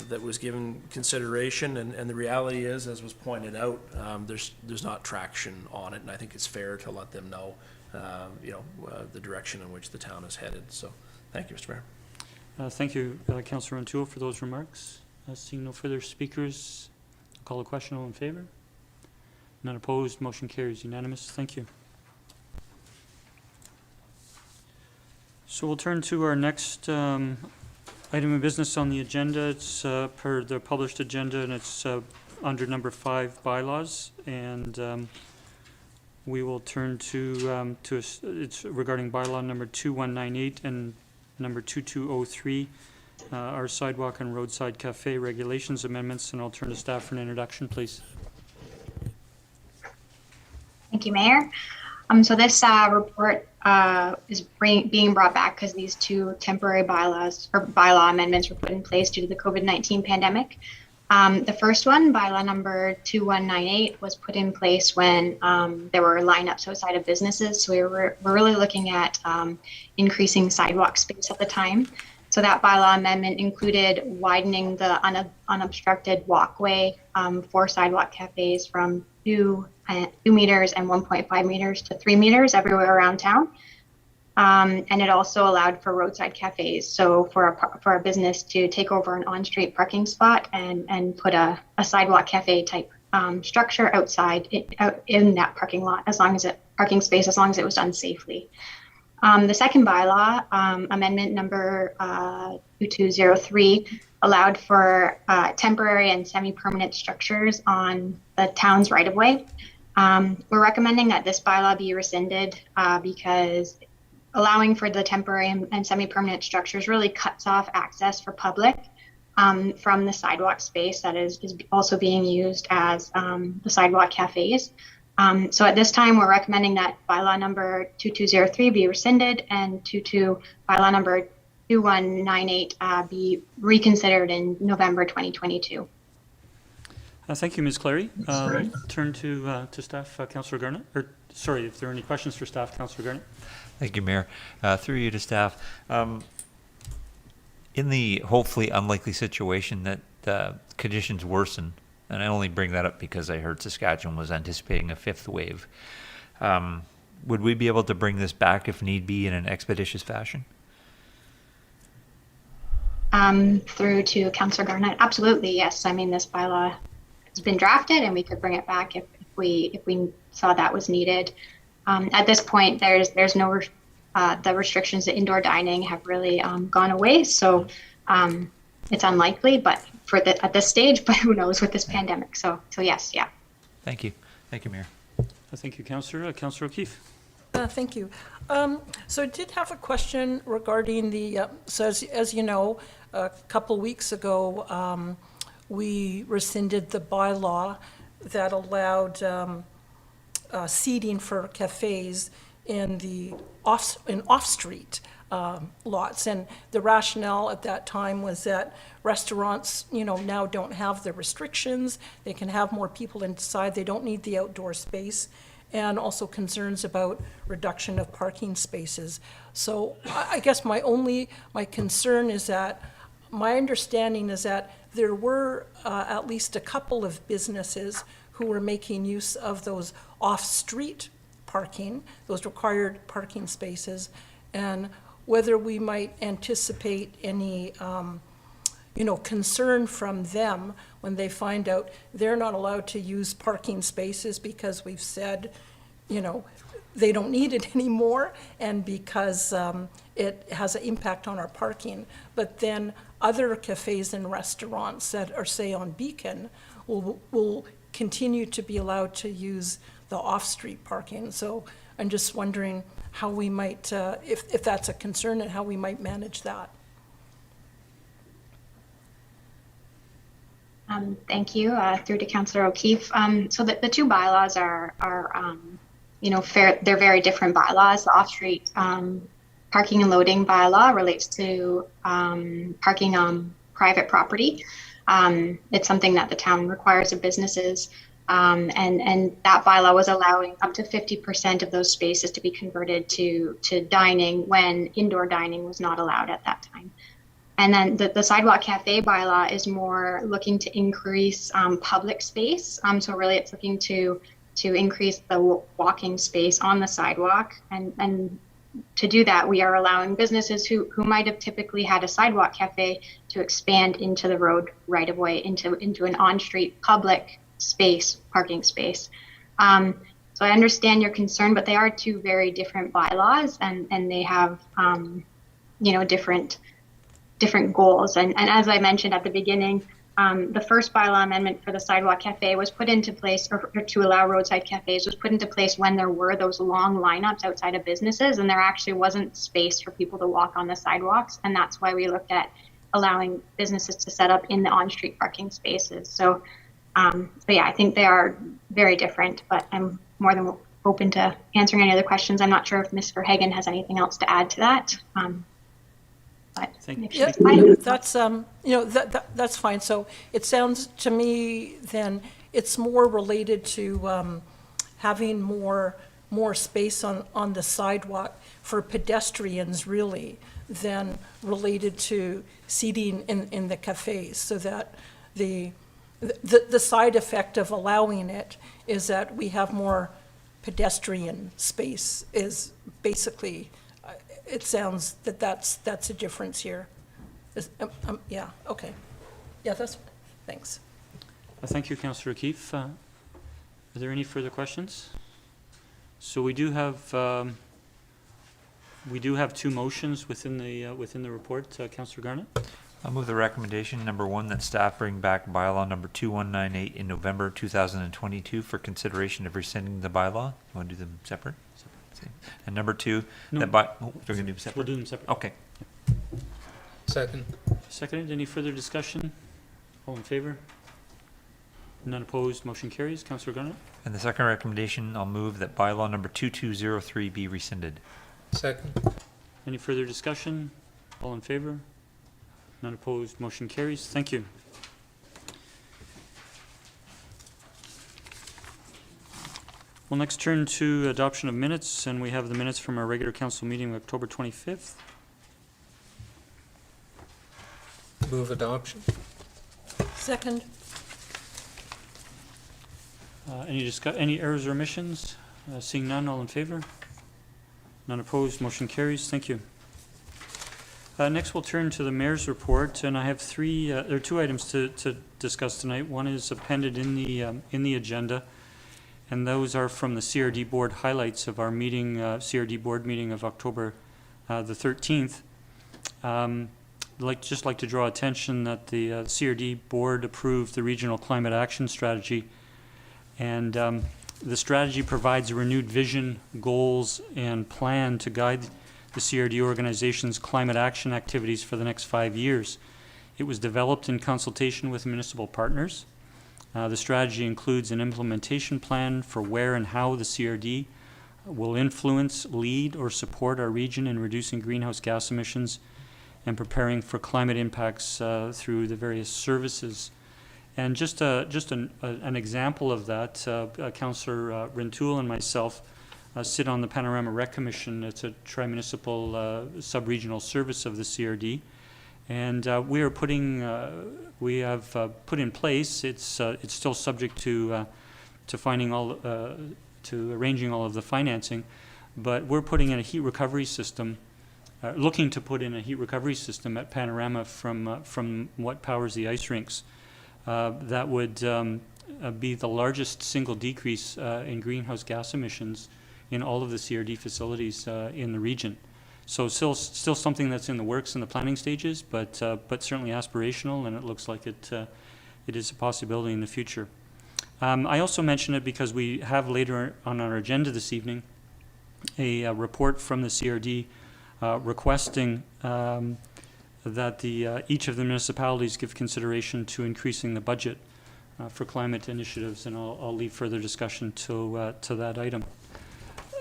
that was given consideration. And the reality is, as was pointed out, there's not traction on it, and I think it's fair to let them know, you know, the direction in which the town is headed. So, thank you, Mr. Mayor. Thank you, Councillor Rintoul, for those remarks. Seeing no further speakers, I'll call a question. All in favour? None opposed. Motion carries unanimous. Thank you. So we'll turn to our next item of business on the agenda. It's per the published agenda, and it's under number 5, bylaws, and we will turn to it's regarding bylaw number 2198 and number 2203, our sidewalk and roadside cafe regulations amendments, and I'll turn to staff for an introduction, please. Thank you, Mayor. So this report is being brought back because these two temporary bylaws or bylaw amendments were put in place due to the COVID-19 pandemic. The first one, bylaw number 2198, was put in place when there were lineups outside of businesses. So we're really looking at increasing sidewalk space at the time. So that bylaw amendment included widening the unobstructed walkway for sidewalk cafes from 2 meters and 1.5 meters to 3 meters everywhere around town. And it also allowed for roadside cafes. So for a business to take over an on-street parking spot and put a sidewalk cafe type structure outside in that parking lot, as long as it was done safely. The second bylaw, amendment number 2203, allowed for temporary and semi-permanent structures on the town's right-of-way. We're recommending that this bylaw be rescinded because allowing for the temporary and semi-permanent structures really cuts off access for public from the sidewalk space that is also being used as the sidewalk cafes. So at this time, we're recommending that bylaw number 2203 be rescinded and bylaw number 2198 be reconsidered in November 2022. Thank you, Ms. Clary. Turn to staff, Councillor Garnett. Or sorry, if there are any questions for staff, Councillor Garnett. Thank you, Mayor. Through you to staff. In the hopefully unlikely situation that conditions worsen, and I only bring that up because I heard Saskatchewan was anticipating a 5th wave, would we be able to bring this back if need be in an expeditious fashion? Through to Councillor Garnett. Absolutely, yes. I mean, this bylaw has been drafted and we could bring it back if we saw that was needed. At this point, there's no the restrictions to indoor dining have really gone away, so it's unlikely, but at this stage, but who knows with this pandemic. So yes, yeah. Thank you, Mayor. Thank you, Councillor. Councillor O'Keefe. Thank you. So I did have a question regarding so as you know, a couple weeks ago, we rescinded the bylaw that allowed seating for cafes in off-street lots. And the rationale at that time was that restaurants, now don't have the restrictions. They can have more people inside. They don't need the outdoor space. And also concerns about reduction of parking spaces. So I guess my concern is that my understanding is that there were at least a couple of businesses who were making use of those off-street parking, those required parking spaces, and whether we might anticipate any concern from them when they find out they're not allowed to use parking spaces because we've said, they don't need it anymore, and because it has an impact on our parking. But then other cafes and restaurants that are, say, on Beacon will continue to be allowed to use the off-street parking. So I'm just wondering how we might, if that's a concern, and how we might manage that. Thank you. Through to Councillor O'Keefe. So the two bylaws are they're very different bylaws. The off-street parking and loading bylaw relates to parking on private property. It's something that the town requires of businesses, and that bylaw was allowing up to 50% of those spaces to be converted to dining when indoor dining was not allowed at that time. And then the sidewalk cafe bylaw is more looking to increase public space. So really it's looking to increase the walking space on the sidewalk. And to do that, we are allowing businesses who might have typically had a sidewalk cafe to expand into the road right of way, into an on-street public space, parking space. So I understand your concern, but they are two very different bylaws, and they have, different goals. And as I mentioned at the beginning, the first bylaw amendment for the sidewalk cafe was put into place, or to allow roadside cafes, was put into place when there were those long lineups outside of businesses, and there actually wasn't space for people to walk on the sidewalks. And that's why we looked at allowing businesses to set up in the on-street parking spaces. So yeah, I think they are very different, but I'm more than open to answering any other questions. I'm not sure if Ms. Verhagen has anything else to add to that. But Thank Yeah, it's fine. that's, that's fine. So it sounds to me then it's more related to having more space on the sidewalk for pedestrians really than related to seating in the cafes, so that the side effect of allowing it is that we have more pedestrian space is basically, it sounds that's a difference here. Yeah, okay. Yeah, thanks. Thank you, Councillor O'Keefe. Are there any further questions? So we do have two motions within the report. Councillor Garnett? I'll move the recommendation number 1 that staff bring back bylaw number 2198 in November 2022 for consideration of rescinding the bylaw. You want to do them separate? Same. And number 2, No. that we're going to do them separate. We'll do them separate. Okay. Second. Seconded. Any further discussion? All in favor? None opposed. Motion carries. Councillor Garnett? And the second recommendation, I'll move that bylaw number 2203 be rescinded. Second. Any further discussion? All in favor? None opposed. Motion carries. Thank you. We'll next turn to adoption of minutes, and we have the minutes from our regular council meeting of October 25th. Move adoption. Second. Any errors or omissions? Seeing none, all in favor? None opposed. Motion carries. Thank you. Next, we'll turn to the mayor's report, and I have there are 2 items to discuss tonight. One is appended in the agenda, and those are from the CRD board highlights of our meeting, CRD board meeting of October the 13th. I'd just like to draw attention that the CRD board approved the regional climate action strategy, and the strategy provides a renewed vision, goals, and plan to guide the CRD organization's climate action activities for the next 5 years. It was developed in consultation with municipal partners. The strategy includes an implementation plan for where and how the CRD will influence, lead, or support our region in reducing greenhouse gas emissions and preparing for climate impacts through the various services. And just an example of that, Councillor Rintoul and myself sit on the Panorama Rec Commission. It's a tri-municipal sub-regional service of the CRD, and we have put in place. It's still subject to finding to arranging all of the financing, but we're putting in a heat recovery system. Looking to put in a heat recovery system at Panorama from what powers the ice rinks. That would be the largest single decrease in greenhouse gas emissions in all of the CRD facilities in the region. So still something that's in the works in the planning stages, but certainly aspirational, and it looks like it is a possibility in the future. I also mention it because we have later on our agenda this evening a report from the CRD requesting that each of the municipalities give consideration to increasing the budget for climate initiatives, and I'll leave further discussion to that item.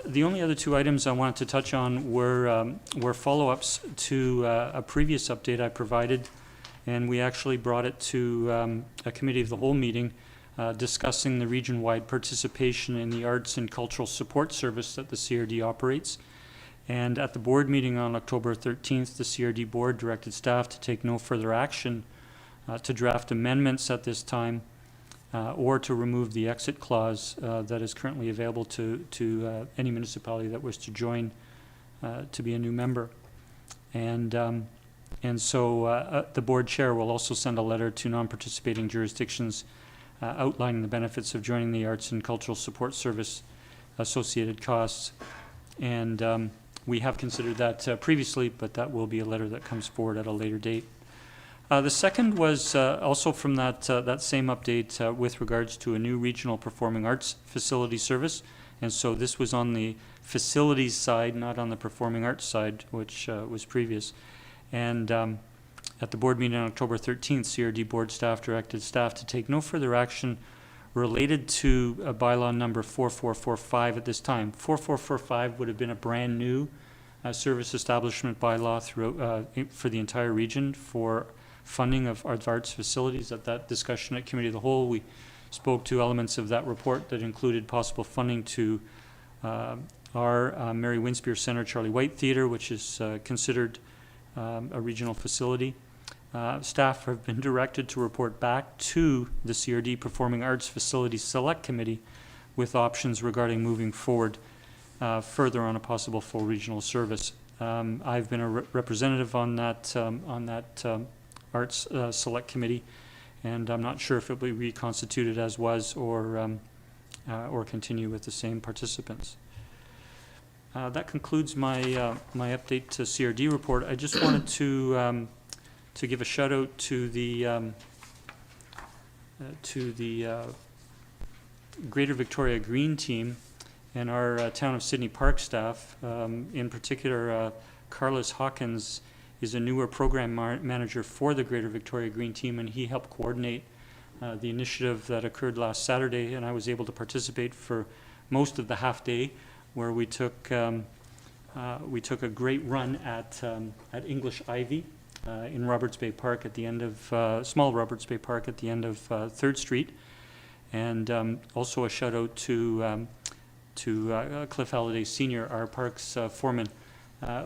The only other 2 items I wanted to touch on were follow-ups to a previous update I provided, and we actually brought it to a committee of the whole meeting discussing the region-wide participation in the arts and cultural support service that the CRD operates. And at the board meeting on October 13th, the CRD board directed staff to take no further action to draft amendments at this time or to remove the exit clause that is currently available to any municipality that was to join to be a new member. And so the board chair will also send a letter to non-participating jurisdictions outlining the benefits of joining the Arts and Cultural Support Service, associated costs. And we have considered that previously, but that will be a letter that comes forward at a later date. The second was also from that same update with regards to a new regional performing arts facility service. And so this was on the facilities side, not on the performing arts side, which was previous. And at the board meeting on October 13th, CRD board staff directed staff to take no further action related to bylaw number 4445 at this time. 4445 would have been a brand new service establishment bylaw for the entire region for funding of arts facilities. At that discussion at Committee of the Whole, we spoke to elements of that report that included possible funding to our Mary Winspear Center Charlie White Theatre, which is considered a regional facility. Staff have been directed to report back to the CRD Performing Arts Facilities Select Committee with options regarding moving forward further on a possible full regional service. I've been a representative on that Arts Select Committee, and I'm not sure if it will be reconstituted as was or continue with the same participants. That concludes my my update to CRD report. I just wanted to give a shout out to the Greater Victoria Green team and our Town of Sidney Park staff. In particular, Carlos Hawkins is a newer program manager for the Greater Victoria Green team, and he helped coordinate the initiative that occurred last Saturday, and I was able to participate for most of the half day, where we took a great run at English Ivy in Roberts Bay Park at the end of small Roberts Bay Park at the end of 3rd Street, and also a shout out to Cliff Halliday Sr., our parks foreman,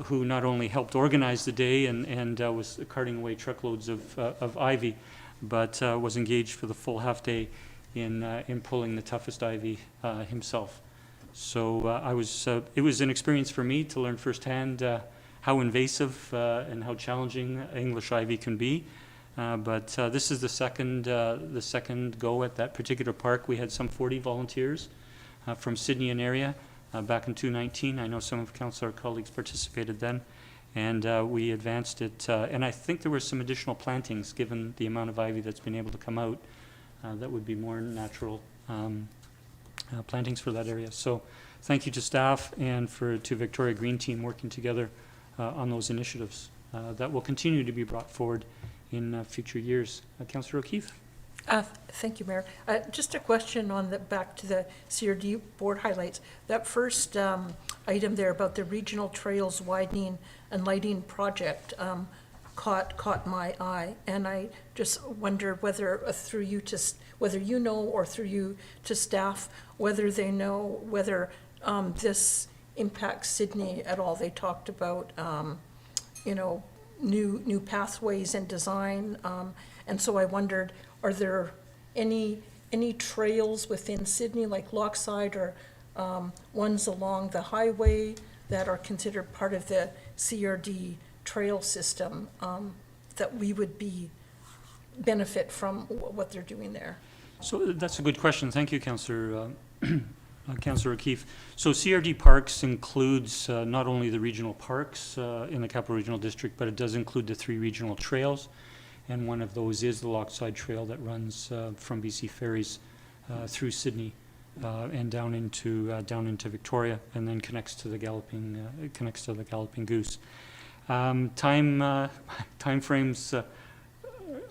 who not only helped organize the day and was carting away truckloads of ivy, but was engaged for the full half day in pulling the toughest ivy himself. So it was an experience for me to learn firsthand how invasive and how challenging English ivy can be. But this is the second go at that particular park. We had some 40 volunteers from Sydney and area back in 2019. I know some of Councillor colleagues participated then, and we advanced it. And I think there were some additional plantings, given the amount of ivy that's been able to come out, that would be more natural plantings for that area. So thank you to staff and to Victoria Green team working together on those initiatives that will continue to be brought forward in future years. Councillor O'Keefe? Thank you, Mayor. Just a question on back to the CRD board highlights. That first item there about the regional trails widening and lighting project caught my eye, and I just wonder whether through you whether you know, or through you to staff, whether they know whether this impacts Sydney at all. They talked about new pathways and design, and so I wondered, are there any trails within Sydney, like Lochside, or ones along the highway that are considered part of the CRD trail system that we would benefit from what they're doing there? So that's a good question. Thank you, Councillor O'Keefe. So CRD Parks includes not only the regional parks in the Capital Regional District, but it does include the 3 regional trails, and one of those is the Lochside Trail that runs from BC Ferries through Sydney and down into Victoria, and then connects to the Galloping Goose. Time frames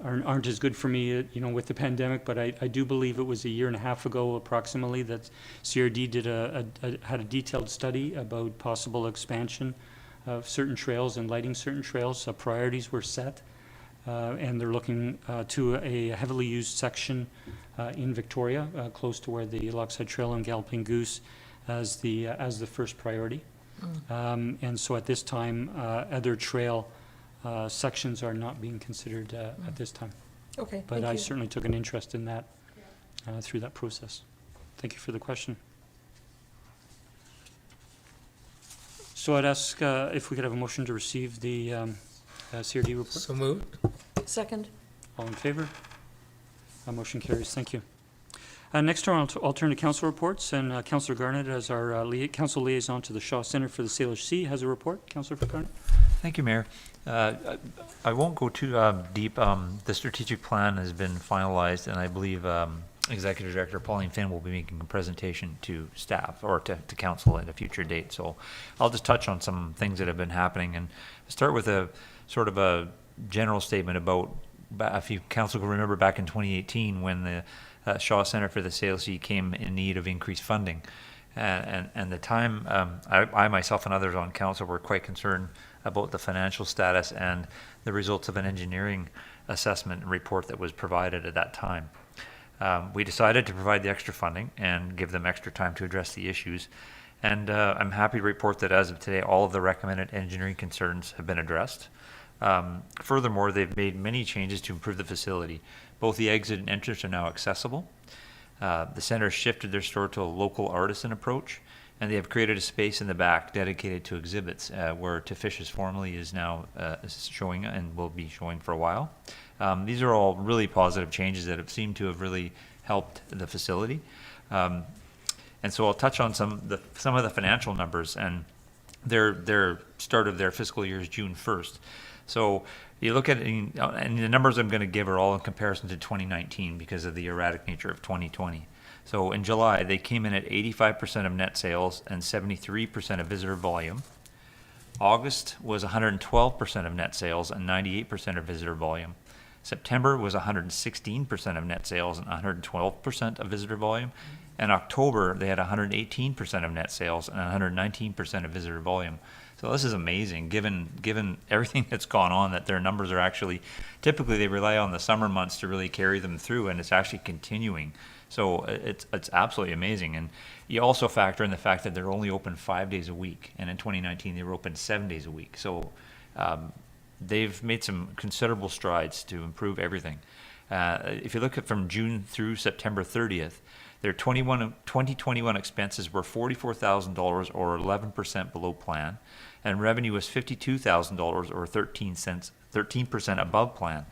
aren't as good for me, with the pandemic, but I do believe it was a year and a half ago approximately that CRD had a detailed study about possible expansion of certain trails and lighting certain trails. So priorities were set, and they're looking to a heavily used section in Victoria, close to where the Lochside Trail and Galloping Goose as the first priority. And so at this time, other trail sections are not being considered at this time. Okay, but I certainly took an interest in that through that process. Thank you for the question. So I'd ask if we could have a motion to receive the CRD report. So moved. Second. All in favor? Motion carries. Thank you. Next turn, I'll turn to council reports, and Councillor Garnett, as our council liaison to the Shaw Centre for the Salish Sea, has a report. Councillor Garnett. Thank you, Mayor. I won't go too deep. The strategic plan has been finalized, and I believe Executive Director Pauline Finn will be making a presentation to staff or to council at a future date. So I'll just touch on some things that have been happening, and start with a sort of a general statement about, if you council can remember back in 2018 when the Shaw Center for the Salish Sea came in need of increased funding. And the time, I myself and others on council were quite concerned about the financial status and the results of an engineering assessment report that was provided at that time. We decided to provide the extra funding and give them extra time to address the issues. And I'm happy to report that as of today, all of the recommended engineering concerns have been addressed. Furthermore, they've made many changes to improve the facility. Both the exit and entrance are now accessible. The center shifted their store to a local artisan approach, and they have created a space in the back dedicated to exhibits where To Fish is formerly is now showing and will be showing for a while. These are all really positive changes that have seemed to have really helped the facility. And so I'll touch on some of the financial numbers, and their start of their fiscal year is June 1st. So you look at it, and the numbers I'm going to give are all in comparison to 2019 because of the erratic nature of 2020. So in July, they came in at 85% of net sales and 73% of visitor volume. August was 112% of net sales and 98% of visitor volume. September was 116% of net sales and 112% of visitor volume. And October, they had 118% of net sales and 119% of visitor volume. So this is amazing, given everything that's gone on, that their numbers are actually, typically they rely on the summer months to really carry them through, and it's actually continuing. So it's absolutely amazing. And you also factor in the fact that they're only open 5 days a week, and in 2019 they were open 7 days a week. So they've made some considerable strides to improve everything. If you look at from June through September 30th, their 2021 expenses were $44,000 or 11% below plan, and revenue was $52,000 or 13% above plan,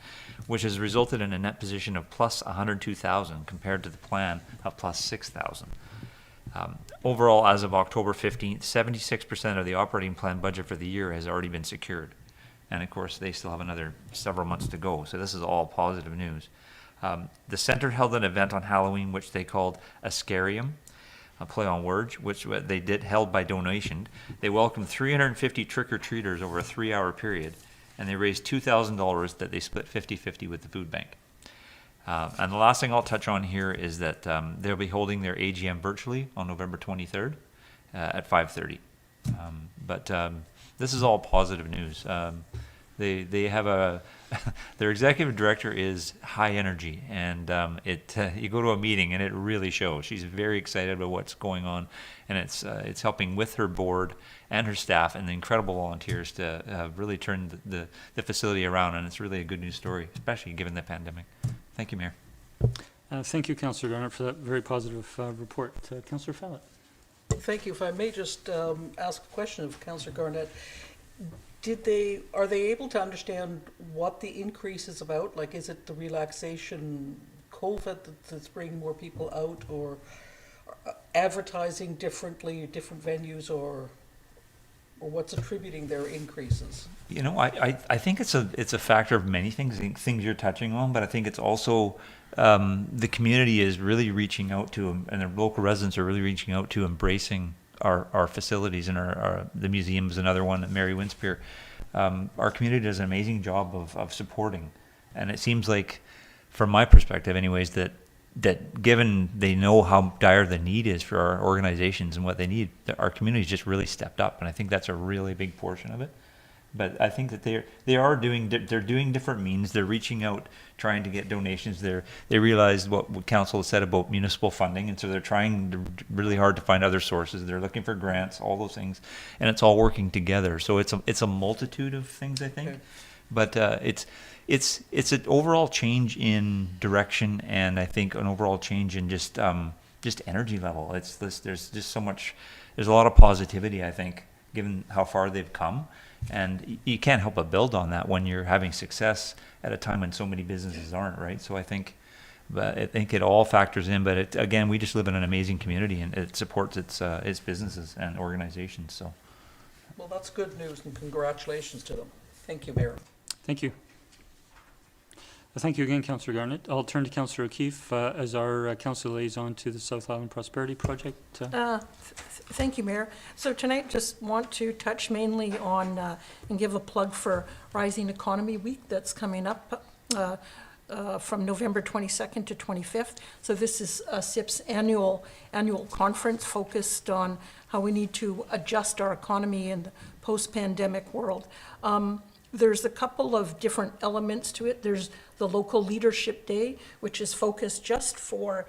which has resulted in a net position of plus $102,000 compared to the plan of plus $6,000. Overall, as of October 15th, 76% of the operating plan budget for the year has already been secured. And of course, they still have another several months to go. So this is all positive news. The center held an event on Halloween, which they called Ascarium, a play on words, which they did held by donation. They welcomed 350 trick-or-treaters over a 3-hour period, and they raised $2,000 that they split 50-50 with the food bank. And the last thing I'll touch on here is that they'll be holding their AGM virtually on November 23rd at 5:30. But this is all positive news. They have their executive director is high energy, and you go to a meeting and it really shows. She's very excited about what's going on, and it's helping with her board and her staff and the incredible volunteers to really turn the facility around, and it's really a good news story, especially given the pandemic. Thank you, Mayor. Thank you, Councillor Garnett, for that very positive report. Councillor Fallett. Thank you. If I may just ask a question of Councillor Garnett. Are they able to understand what the increase is about? Like, is it the relaxation COVID that's bringing more people out, or advertising differently, different venues, or what's attributing their increases? You know, I think it's a factor of many things you're touching on, but I think it's also the community is really reaching out to, and the local residents are really reaching out to embracing our facilities, and the museum is another one at Mary Winspear. Our community does an amazing job of supporting, and it seems like, from my perspective anyways, that given they know how dire the need is for our organizations and what they need, that our community's just really stepped up, and I think that's a really big portion of it. But I think that they're doing different means. They're reaching out, trying to get donations. They realized what council has said about municipal funding, and so they're trying really hard to find other sources. They're looking for grants, all those things, and it's all working together. So it's a multitude of things, I think. Okay. But it's an overall change in direction, and I think an overall change in just energy level. There's just so much. There's a lot of positivity, I think, given how far they've come. And you can't help but build on that when you're having success at a time when so many businesses aren't, right? So I think it all factors in. But again, we just live in an amazing community, and it supports its businesses and organizations. So, well, that's good news, and congratulations to them. Thank you, Mayor. Thank you. Thank you again, Councillor Garnett. I'll turn to Councillor O'Keefe as our council liaison to the South Island Prosperity Project. Thank you, Mayor. So tonight, just want to touch mainly on and give a plug for Rising Economy Week that's coming up. from November 22nd to 25th. So this is SIPP's annual conference focused on how we need to adjust our economy in the post-pandemic world. There's a couple of different elements to it. There's the Local Leadership Day, which is focused just for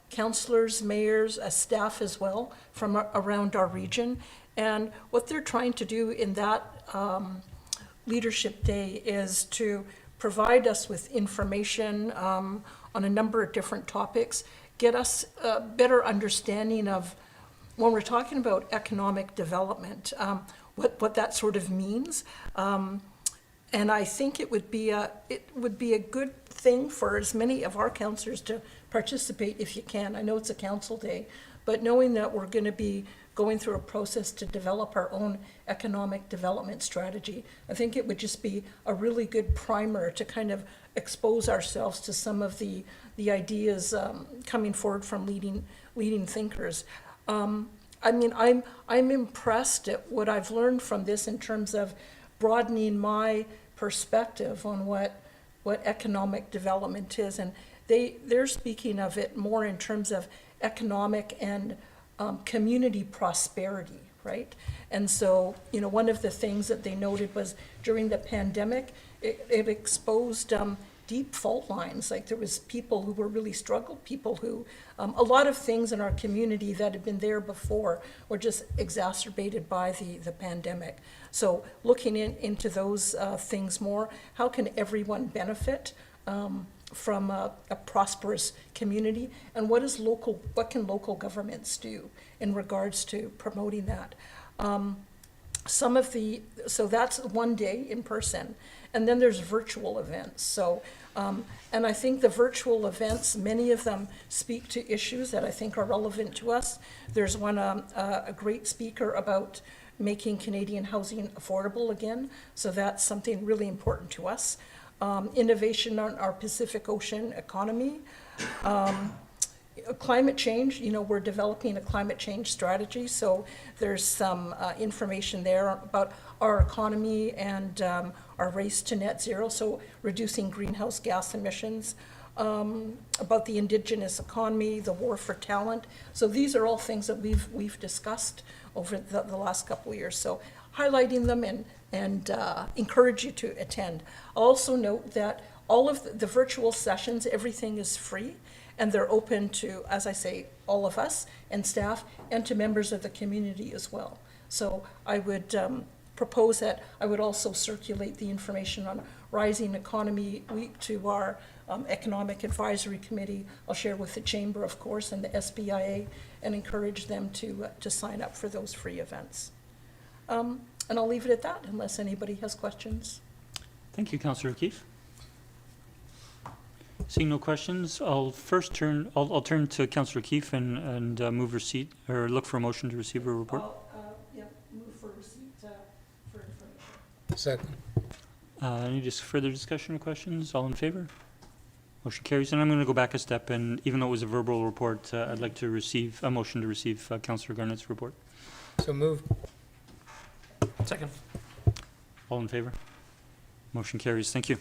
councillors, mayors, staff as well from around our region. And what they're trying to do in that Leadership Day is to provide us with information on a number of different topics, get us a better understanding of, when we're talking about economic development, what that sort of means. And I think it would be a good thing for as many of our councillors to participate if you can. I know it's a council day, but knowing that we're going to be going through a process to develop our own economic development strategy, I think it would just be a really good primer to kind of expose ourselves to some of the ideas coming forward from leading thinkers. I mean, I'm impressed at what I've learned from this in terms of broadening my perspective on what economic development is, and they're speaking of it more in terms of economic and community prosperity, right? And so, you know, one of the things that they noted was during the pandemic, it exposed deep fault lines. Like there was people who were really struggled, people who, a lot of things in our community that had been there before were just exacerbated by the pandemic. So looking into those things more, how can everyone benefit from a prosperous community, and what can local governments do in regards to promoting that? So that's one day in person, and then there's virtual events. So, and I think the virtual events, many of them speak to issues that I think are relevant to us. There's one, a great speaker about making Canadian housing affordable again. So that's something really important to us. Innovation on our Pacific Ocean economy. Climate change, you know, we're developing a climate change strategy, so there's some information there about our economy and our race to net zero, so reducing greenhouse gas emissions, about the Indigenous economy, the war for talent. So these are all things that we've discussed over the last couple of years. So highlighting them and encourage you to attend. I'll also note that all of the virtual sessions, everything is free, and they're open to, as I say, all of us and staff, and to members of the community as well. So I would propose that I would also circulate the information on Rising Economy Week to our Economic Advisory Committee. I'll share with the Chamber, of course, and the SBIA, and encourage them to sign up for those free events. And I'll leave it at that unless anybody has questions. Thank you, Councillor O'Keefe. Seeing no questions, I'll turn to Councillor O'Keefe and move receipt, or look for a motion to receive a report. Move for receipt for information. Second. Any further discussion or questions? All in favor? Motion carries. And I'm going to go back a step, and even though it was a verbal report, I'd like to receive a motion to receive Councillor Garnett's report. So moved. Second. All in favor? Motion carries. Thank you.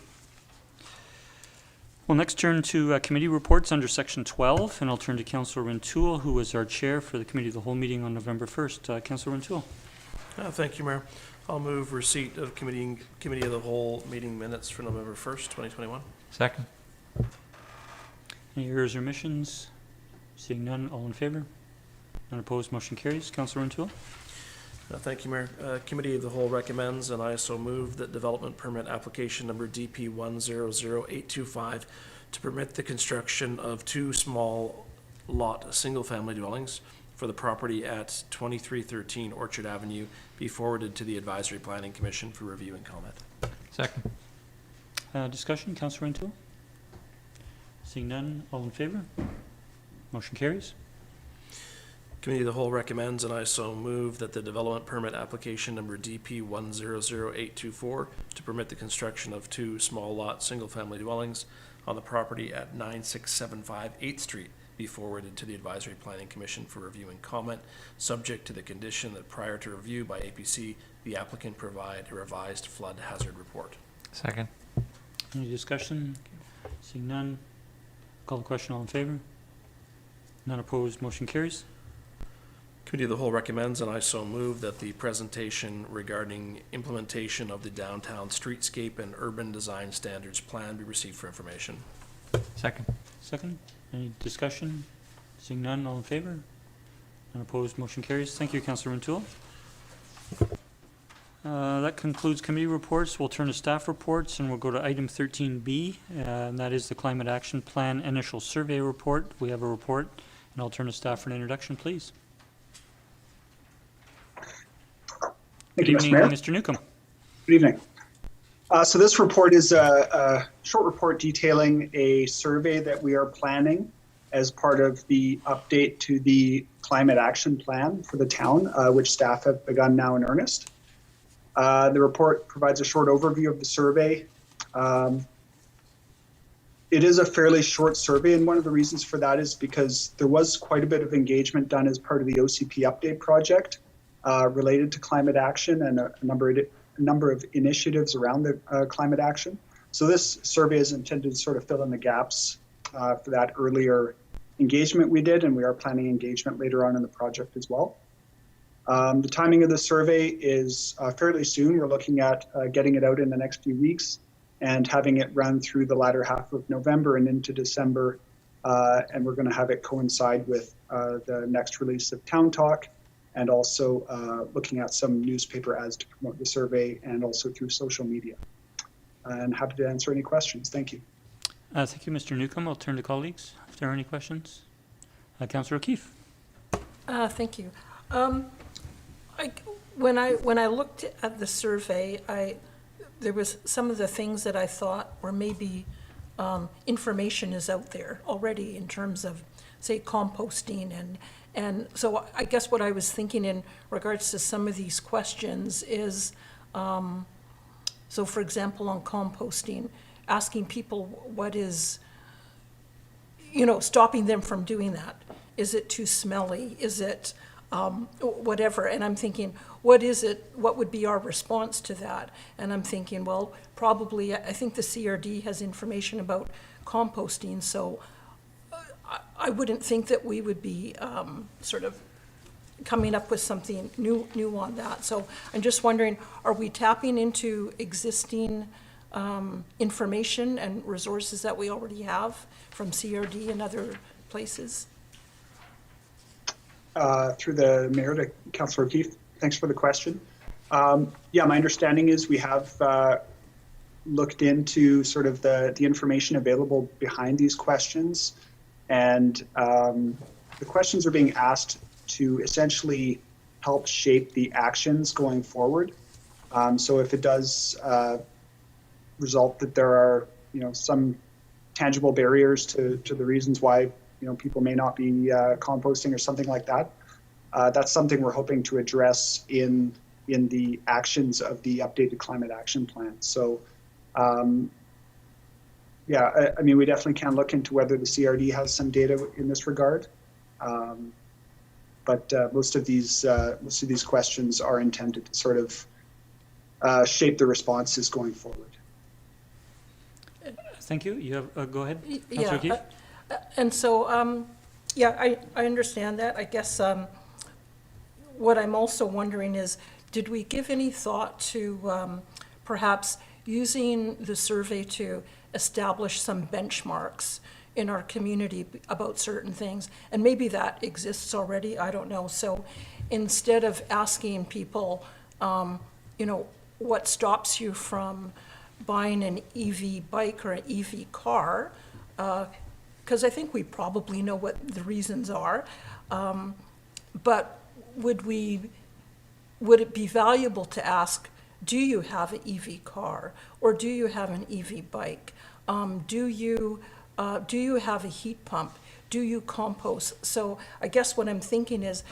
We'll next turn to committee reports under section 12, and I'll turn to Councillor Rintoul, who was our chair for the committee of the whole meeting on November 1st. Councillor Rintoul. Thank you, Mayor. I'll move receipt of committee of the whole meeting minutes for November 1st, 2021. Second. Any errors or omissions? Seeing none, all in favor? None opposed, motion carries. Councillor Rintoul. Thank you, Mayor. Committee of the Whole recommends, and I so move, that development permit application number DP 100825 to permit the construction of 2 small lot single-family dwellings for the property at 2313 Orchard Avenue be forwarded to the Advisory Planning Commission for review and comment. Second. Discussion, Councillor Rintoul. Seeing none, all in favor? Motion carries. Committee of the Whole recommends, and I so move, that the development permit application number DP 100824 to permit the construction of 2 small lot single-family dwellings on the property at 9675 8th Street be forwarded to the Advisory Planning Commission for review and comment, subject to the condition that prior to review by APC, the applicant provide a revised flood hazard report. Second. Any discussion? Seeing none, call the question. All in favor? None opposed, motion carries. Committee of the Whole recommends, and I so move, that the presentation regarding implementation of the downtown streetscape and urban design standards plan be received for information. Second. Second, any discussion? Seeing none, all in favor? None opposed, motion carries. Thank you, Councillor Rintoul. That concludes committee reports. We'll turn to staff reports, and we'll go to item 13B, and that is the Climate Action Plan Initial Survey Report. We have a report, and I'll turn to staff for an introduction, please. Thank Good you, evening, Mr. Mayor. Mr. Newcomb. Good evening. So this report is a short report detailing a survey that we are planning as part of the update to the Climate Action Plan for the town, which staff have begun now in earnest. The report provides a short overview of the survey. It is a fairly short survey, and one of the reasons for that is because there was quite a bit of engagement done as part of the OCP update project related to climate action and a number of initiatives around the climate action. So this survey is intended to sort of fill in the gaps for that earlier engagement we did, and we are planning engagement later on in the project as well. The timing of the survey is fairly soon. We're looking at getting it out in the next few weeks and having it run through the latter half of November and into December. And we're going to have it coincide with the next release of Town Talk, and also looking at some newspaper ads to promote the survey, and also through social media. And happy to answer any questions. Thank you. Thank you, Mr. Newcomb. I'll turn to colleagues if there are any questions. Councillor O'Keefe. Thank you. When I looked at the survey, there was some of the things that I thought were maybe information is out there already in terms of, say, composting, and so I guess what I was thinking in regards to some of these questions is, so for example, on composting, asking people what is, stopping them from doing that. Is it too smelly? Is it whatever? And I'm thinking, what is it? What would be our response to that? And I'm thinking, well, probably, I think the CRD has information about composting, so I wouldn't think that we would be sort of coming up with something new on that. So I'm just wondering, are we tapping into existing information and resources that we already have from CRD and other places? Through the mayor to Councillor O'Keefe, thanks for the question. Yeah, my understanding is we have looked into sort of the information available behind these questions, and the questions are being asked to essentially help shape the actions going forward. So if it does result that there are, some tangible barriers to the reasons why people may not be composting or something like that, that's something we're hoping to address in the actions of the updated climate action plan. So yeah, I mean, we definitely can look into whether the CRD has some data in this regard, but most of these questions are intended to sort of shape the responses going forward. Thank you. You have, go ahead, Councillor Yeah, O'Keefe. and so, yeah, I understand that. I guess what I'm also wondering is, did we give any thought to perhaps using the survey to establish some benchmarks in our community about certain things? And maybe that exists already, I don't know. So instead of asking people, what stops you from buying an EV bike or an EV car, because I think we probably know what the reasons are, but would it be valuable to ask, do you have an EV car, or do you have an EV bike? Do you have a heat pump? Do you compost? So I guess what I'm thinking is,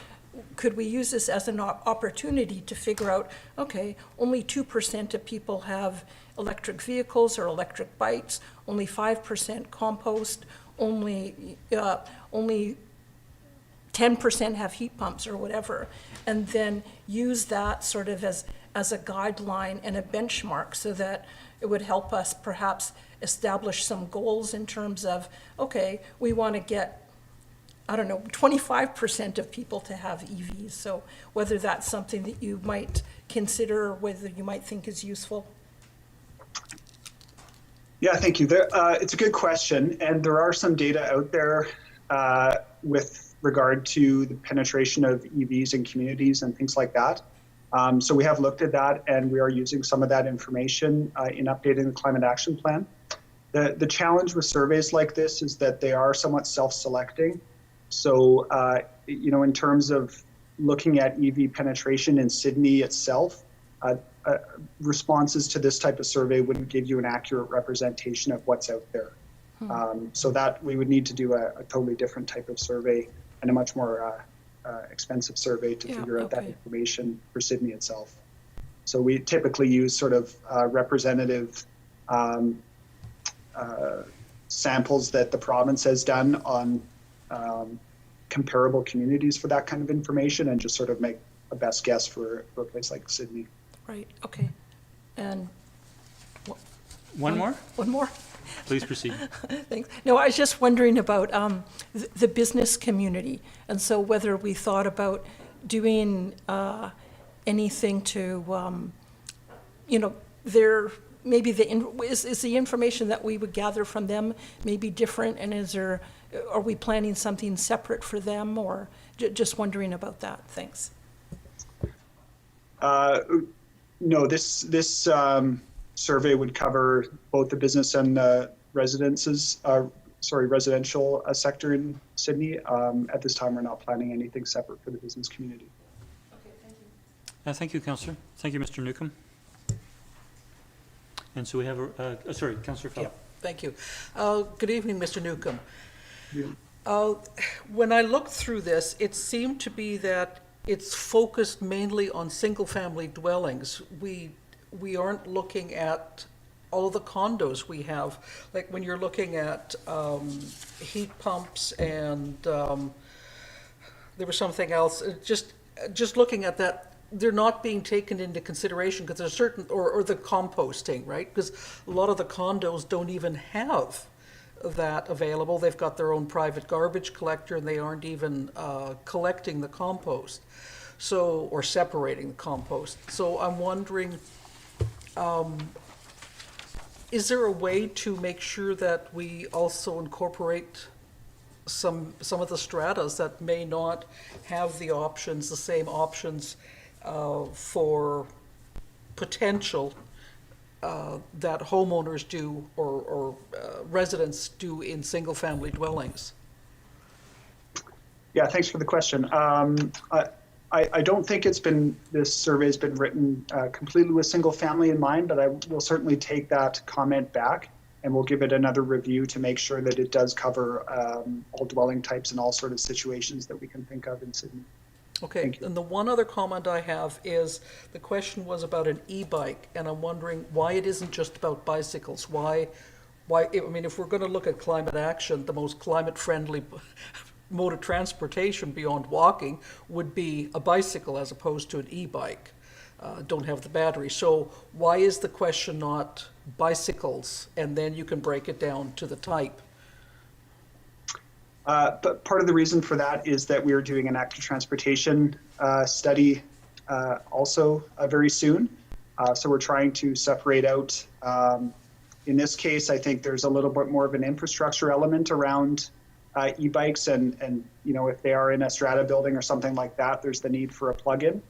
could we use this as an opportunity to figure out, okay, only 2% of people have electric vehicles or electric bikes, only 5% compost, only 10% have heat pumps or whatever, and then use that sort of as a guideline and a benchmark so that it would help us perhaps establish some goals in terms of, okay, we want to get, I don't know, 25% of people to have EVs. So whether that's something that you might consider, or whether you might think is useful. Yeah, thank you. It's a good question, and there are some data out there with regard to the penetration of EVs in communities and things like that. So we have looked at that, and we are using some of that information in updating the Climate Action Plan. The challenge with surveys like this is that they are somewhat self-selecting. So, in terms of looking at EV penetration in Sydney itself, responses to this type of survey wouldn't give you an accurate representation of what's out there. So that we would need to do a totally different type of survey and a much more expensive survey to figure out that information for Sydney itself. So we typically use sort of representative samples that the province has done on comparable communities for that kind of information, and just sort of make a best guess for a place like Sydney. Right, okay. And One more? one more? Please proceed. Thanks. No, I was just wondering about the business community, and so whether we thought about doing anything to, maybe is the information that we would gather from them maybe different, and are we planning something separate for them, or just wondering about that? Thanks. No, this survey would cover both the business and residential sector in Sydney. At this time, we're not planning anything separate for the business community. Okay, thank you. Thank you, Councillor. Thank you, Mr. Newcomb. And so we have, Councillor Fell. Yeah, thank you. Good evening, Mr. Newcomb. When I looked through this, it seemed to be that it's focused mainly on single-family dwellings. We aren't looking at all the condos we have. Like when you're looking at heat pumps and there was something else. Just looking at that, they're not being taken into consideration because there's certain, or the composting, right? Because a lot of the condos don't even have that available. They've got their own private garbage collector, and they aren't even collecting the compost, or separating the compost. So I'm wondering, is there a way to make sure that we also incorporate some of the stratas that may not have the same options for potential that homeowners do or residents do in single-family dwellings? Yeah, thanks for the question. I don't think this survey has been written completely with single family in mind, but I will certainly take that comment back, and we'll give it another review to make sure that it does cover all dwelling types and all sort of situations that we can think of in Sydney. Okay, and the one other comment I have is the question was about an e-bike, and I'm wondering why it isn't just about bicycles. Why? I mean, if we're going to look at climate action, the most climate-friendly mode of transportation beyond walking would be a bicycle as opposed to an e-bike. Don't have the battery. So why is the question not bicycles, and then you can break it down to the type? But part of the reason for that is that we are doing an active transportation study also very soon. So we're trying to separate out, in this case, I think there's a little bit more of an infrastructure element around e-bikes, and if they are in a strata building or something like that, there's the need for a plug-in.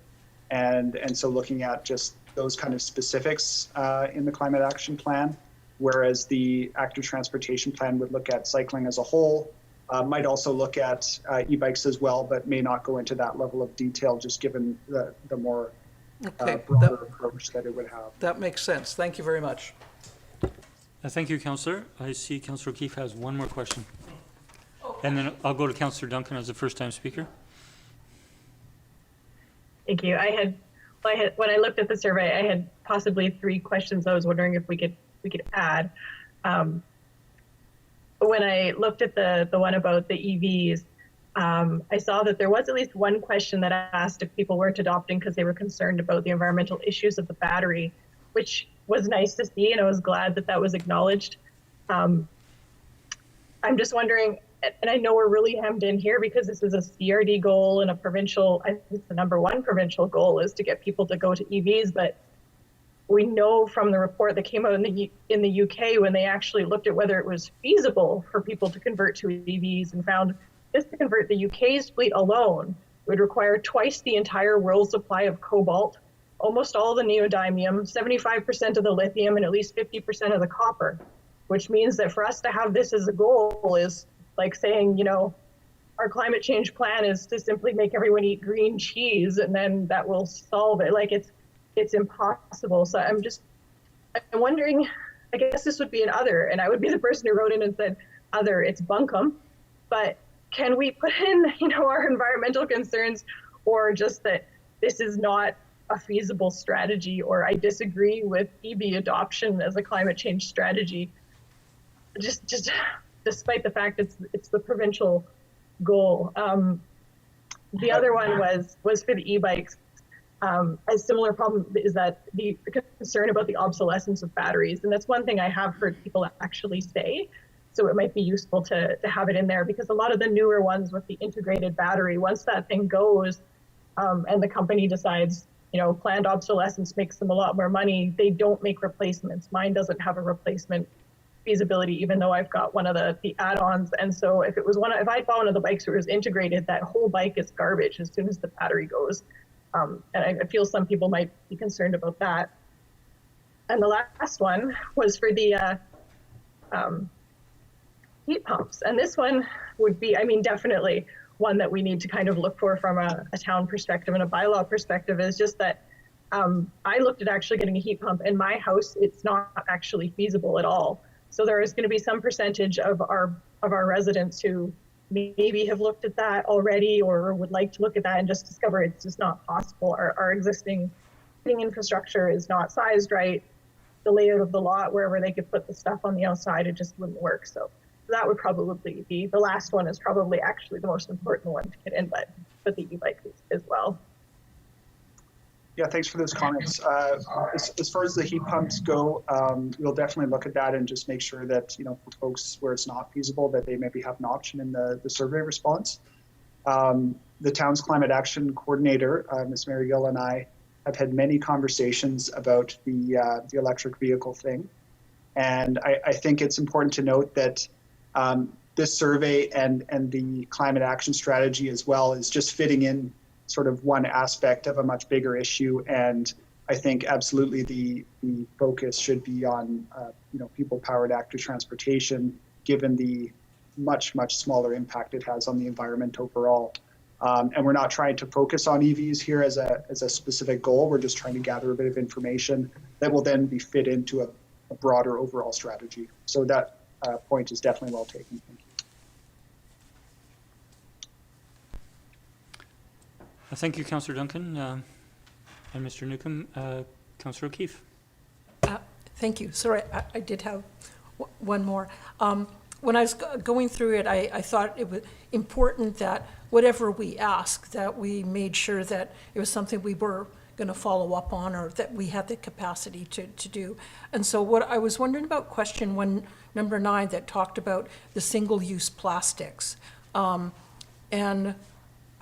And so looking at just those kind of specifics in the climate action plan, whereas the active transportation plan would look at cycling as a whole, might also look at e-bikes as well, but may not go into that level of detail, just given the more broader approach that it would have. That makes sense. Thank you very much. Thank you, Councillor. I see Councillor O'Keefe has one more question. And then I'll go to Councillor Duncan as a first-time speaker. Thank you. When I looked at the survey, I had possibly 3 questions I was wondering if we could add. When I looked at the one about the EVs, I saw that there was at least one question that asked if people weren't adopting because they were concerned about the environmental issues of the battery, which was nice to see, and I was glad that that was acknowledged. I'm just wondering, and I know we're really hemmed in here because this is a CRD goal and a provincial, I think the #1 provincial goal is to get people to go to EVs, but we know from the report that came out in the UK when they actually looked at whether it was feasible for people to convert to EVs and found just to convert the UK's fleet alone would require twice the entire world supply of cobalt, almost all the neodymium, 75% of the lithium, and at least 50% of the copper, which means that for us to have this as a goal is like saying, you know, our climate change plan is to simply make everyone eat green cheese and then that will solve it. Like it's impossible. So I'm wondering, I guess this would be an other, and I would be the person who wrote in and said, other, it's bunkum, but can we put in, you know, our environmental concerns, or just that this is not a feasible strategy, or I disagree with EV adoption as a climate change strategy, just despite the fact it's the provincial goal. The other one was for the e-bikes. A similar problem is that the concern about the obsolescence of batteries, and that's one thing I have heard people actually say. So it might be useful to have it in there, because a lot of the newer ones with the integrated battery, once that thing goes and the company decides, you know, planned obsolescence makes them a lot more money, they don't make replacements. Mine doesn't have a replacement feasibility, even though I've got one of the add-ons. And so if I bought one of the bikes where it was integrated, that whole bike is garbage as soon as the battery goes. And I feel some people might be concerned about that. And the last one was for the heat pumps. And this one would be, I mean, definitely one that we need to kind of look for from a town perspective and a bylaw perspective, is just that I looked at actually getting a heat pump in my house. It's not actually feasible at all. So there is going to be some percentage of our residents who maybe have looked at that already or would like to look at that and just discover it's just not possible. Our existing infrastructure is not sized right. The layout of the lot, wherever they could put the stuff on the outside, it just wouldn't work. So that would probably be, the last one is probably actually the most important one to get in, but the e-bike as well. Yeah, thanks for those comments. As far as the heat pumps go, we'll definitely look at that and just make sure that, you know, for folks where it's not feasible, that they maybe have an option in the survey response. The town's climate action coordinator, Ms. Mary Gill, and I have had many conversations about the electric vehicle thing. And I think it's important to note that this survey and the climate action strategy as well is just fitting in sort of one aspect of a much bigger issue. And I think absolutely the focus should be on, you know, people-powered active transportation, given the much smaller impact it has on the environment overall. And we're not trying to focus on EVs here as a specific goal. We're just trying to gather a bit of information that will then be fit into a broader overall strategy. So that point is definitely well taken. Thank you. Thank you, Councillor Duncan and Mr. Newcomb. Councillor O'Keefe. Thank you. Sorry, I did have one more. When I was going through it, I thought it was important that whatever we ask, that we made sure that it was something we were going to follow up on, or that we had the capacity to do. And so what I was wondering about question number 9 that talked about the single-use plastics. And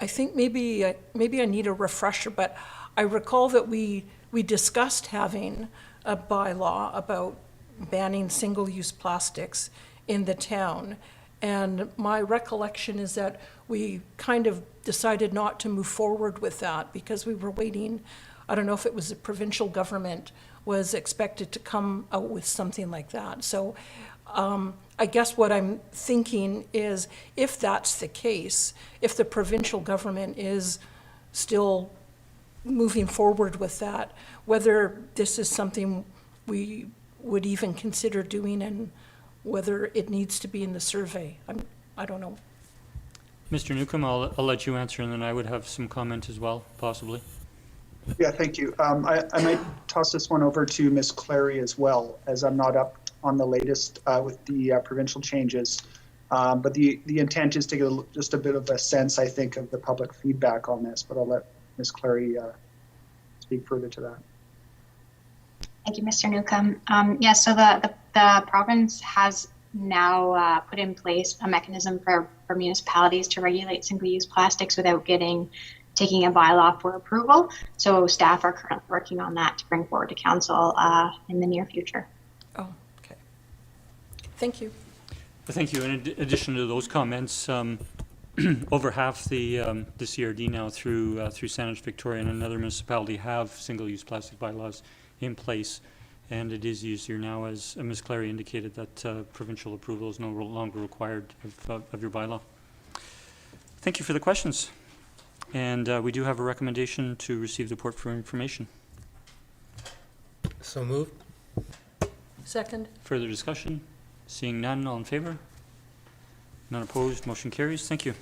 I think maybe I need a refresher, but I recall that we discussed having a bylaw about banning single-use plastics in the town. And my recollection is that we kind of decided not to move forward with that because we were waiting. I don't know if it was the provincial government was expected to come out with something like that. So I guess what I'm thinking is, if that's the case, if the provincial government is still moving forward with that, whether this is something we would even consider doing and whether it needs to be in the survey. I don't know. Mr. Newcomb, I'll let you answer, and then I would have some comment as well, possibly. Yeah, thank you. I might toss this one over to Ms. Clary as well, as I'm not up on the latest with the provincial changes. But the intent is to get just a bit of a sense, I think, of the public feedback on this, but I'll let Ms. Clary speak further to that. Thank you, Mr. Newcomb. Yeah, so the the province has now put in place a mechanism for municipalities to regulate single-use plastics without taking a bylaw for approval. So staff are currently working on that to bring forward to council in the near future. Oh, okay. Thank you. Thank you. In addition to those comments, over half the CRD now through Sandwich, Victoria, and another municipality have single-use plastic bylaws in place, and it is easier now, as Ms. Clary indicated, that provincial approval is no longer required of your bylaw. Thank you for the questions. And we do have a recommendation to receive the report for information. So moved. Second. Further discussion? Seeing none, all in favor? None opposed, motion carries. Thank you.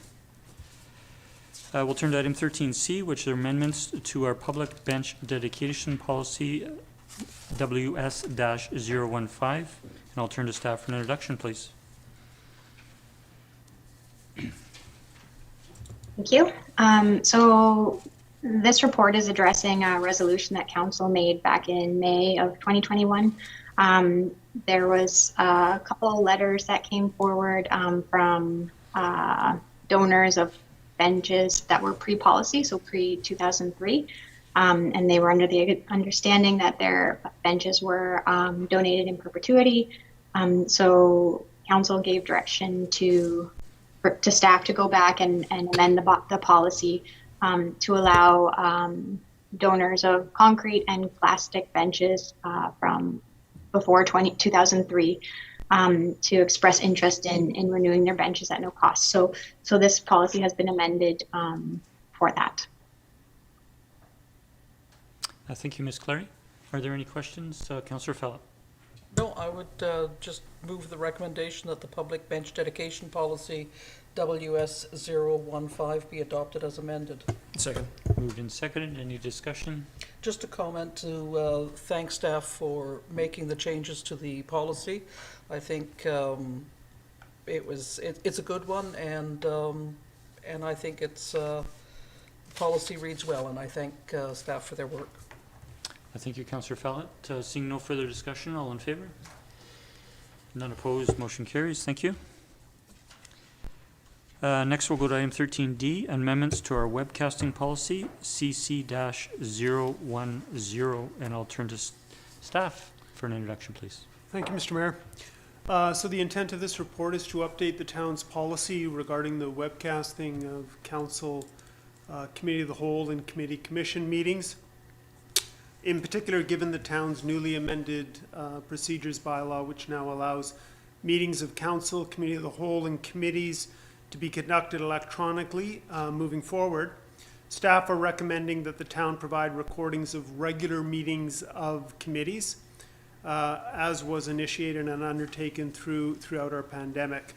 We'll turn to item 13C, which are amendments to our public bench dedication policy WS-015. And I'll turn to staff for an introduction, please. Thank you. So this report is addressing a resolution that council made back in May of 2021. There was a couple of letters that came forward from donors of benches that were pre-policy, so pre-2003. And they were under the understanding that their benches were donated in perpetuity. So council gave direction to staff to go back and amend the policy to allow donors of concrete and plastic benches from before 2003 to express interest in renewing their benches at no cost. So this policy has been amended for that. Thank you, Ms. Clary. Are there any questions? Councillor Fallon. No, I would just move the recommendation that the public bench dedication policy WS-015 be adopted as amended. Second. Moved and seconded. Any discussion? Just a comment to thank staff for making the changes to the policy. I think it's a good one, and I think it's policy reads well, and I thank staff for their work. Thank you, Councillor Fallon. Seeing no further discussion, all in favor? None opposed, motion carries. Thank you. Next, we'll go to item 13D, amendments to our webcasting policy, CC-010, and I'll turn to staff for an introduction, please. Thank you, Mr. Mayor. So the intent of this report is to update the town's policy regarding the webcasting of council, committee of the whole, and committee commission meetings. In particular, given the town's newly amended procedures bylaw, which now allows meetings of council, committee of the whole, and committees to be conducted electronically moving forward, staff are recommending that the town provide recordings of regular meetings of committees, as was initiated and undertaken throughout our pandemic.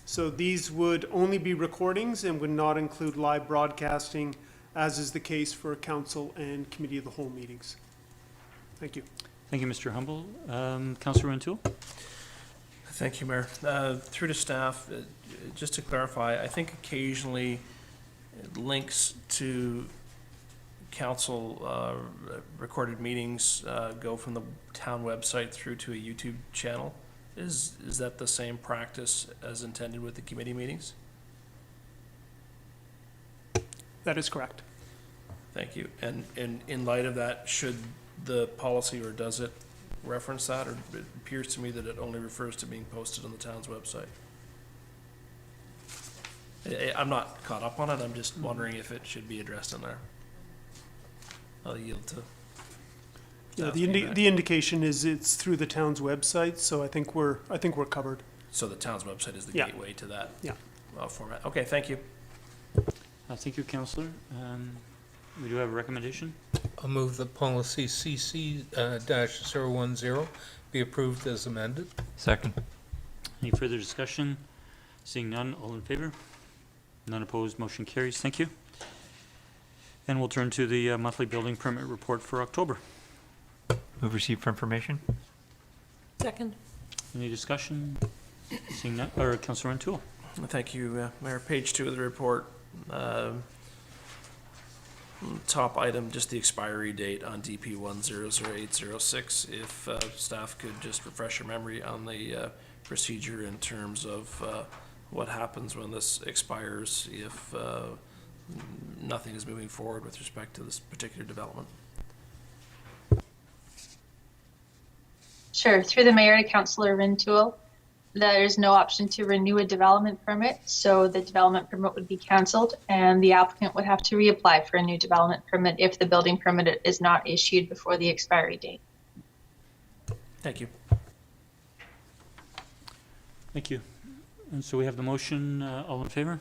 So these would only be recordings and would not include live broadcasting, as is the case for council and committee of the whole meetings. Thank you. Thank you, Mr. Humble. Councillor Rentoul. Thank you, Mayor. Through to staff, just to clarify, I think occasionally links to council recorded meetings go from the town website through to a YouTube channel. Is that the same practice as intended with the committee meetings? That is correct. Thank you. And in light of that, should the policy, or does it reference that, or it appears to me that it only refers to being posted on the town's website? I'm not caught up on it. I'm just wondering if it should be addressed in there. I'll yield to. Yeah, the indication is it's through the town's website, so I think we're covered. So the town's website is the Yeah. gateway to that Yeah. format. Okay, thank you. Thank you, Councillor. We do have a recommendation. I'll move the policy CC-010 be approved as amended. Second. Any further discussion? Seeing none, all in favor? None opposed, motion carries. Thank you. And we'll turn to the monthly building permit report for October. Move receipt for information. Second. Any discussion? Seeing none, or Councillor Rentoul. Thank you, Mayor. Page 2 of the report. top item, just the expiry date on DP 100806. If staff could just refresh your memory on the procedure in terms of what happens when this expires if nothing is moving forward with respect to this particular development. Sure. Through the mayor to Councillor Rintoul, there is no option to renew a development permit, so the development permit would be cancelled and the applicant would have to reapply for a new development permit if the building permit is not issued before the expiry date. Thank you. Thank you. And so we have the motion, all in favor?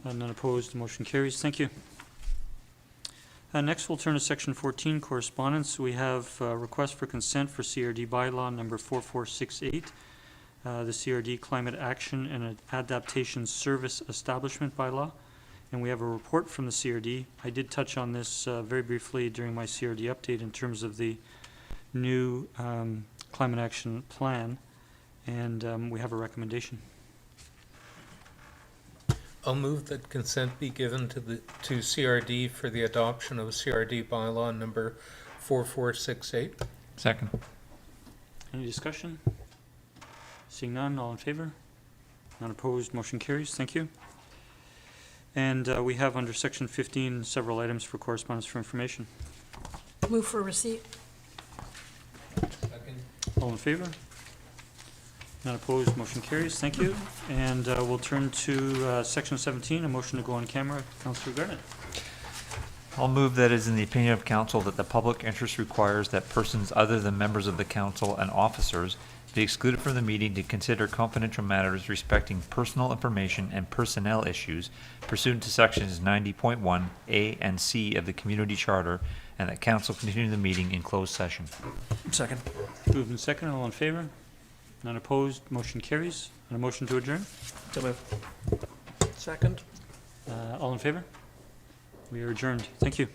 None opposed, the motion carries. Thank you. Next, we'll turn to section 14, correspondence. We have a request for consent for CRD bylaw number 4468, the CRD Climate Action and Adaptation Service Establishment bylaw. And we have a report from the CRD. I did touch on this very briefly during my CRD update in terms of the new climate action plan. And we have a recommendation. I'll move that consent be given to CRD for the adoption of CRD bylaw number 4468. Second. Any discussion? Seeing none, all in favor? None opposed, motion carries. Thank you. And we have under section 15 several items for correspondence for information. Move for receipt. Second. All in favor? None opposed, motion carries. Thank you. And we'll turn to section 17, a motion to go on camera. Councillor Garnett. I'll move that it is in the opinion of council that the public interest requires that persons other than members of the council and officers be excluded from the meeting to consider confidential matters respecting personal information and personnel issues pursuant to sections 90.1 A and C of the Community Charter, and that council continue the meeting in closed session. Second. Moved and second, all in favor? None opposed, motion carries. And a motion to adjourn? So move. Second. All in favor? We are adjourned. Thank you.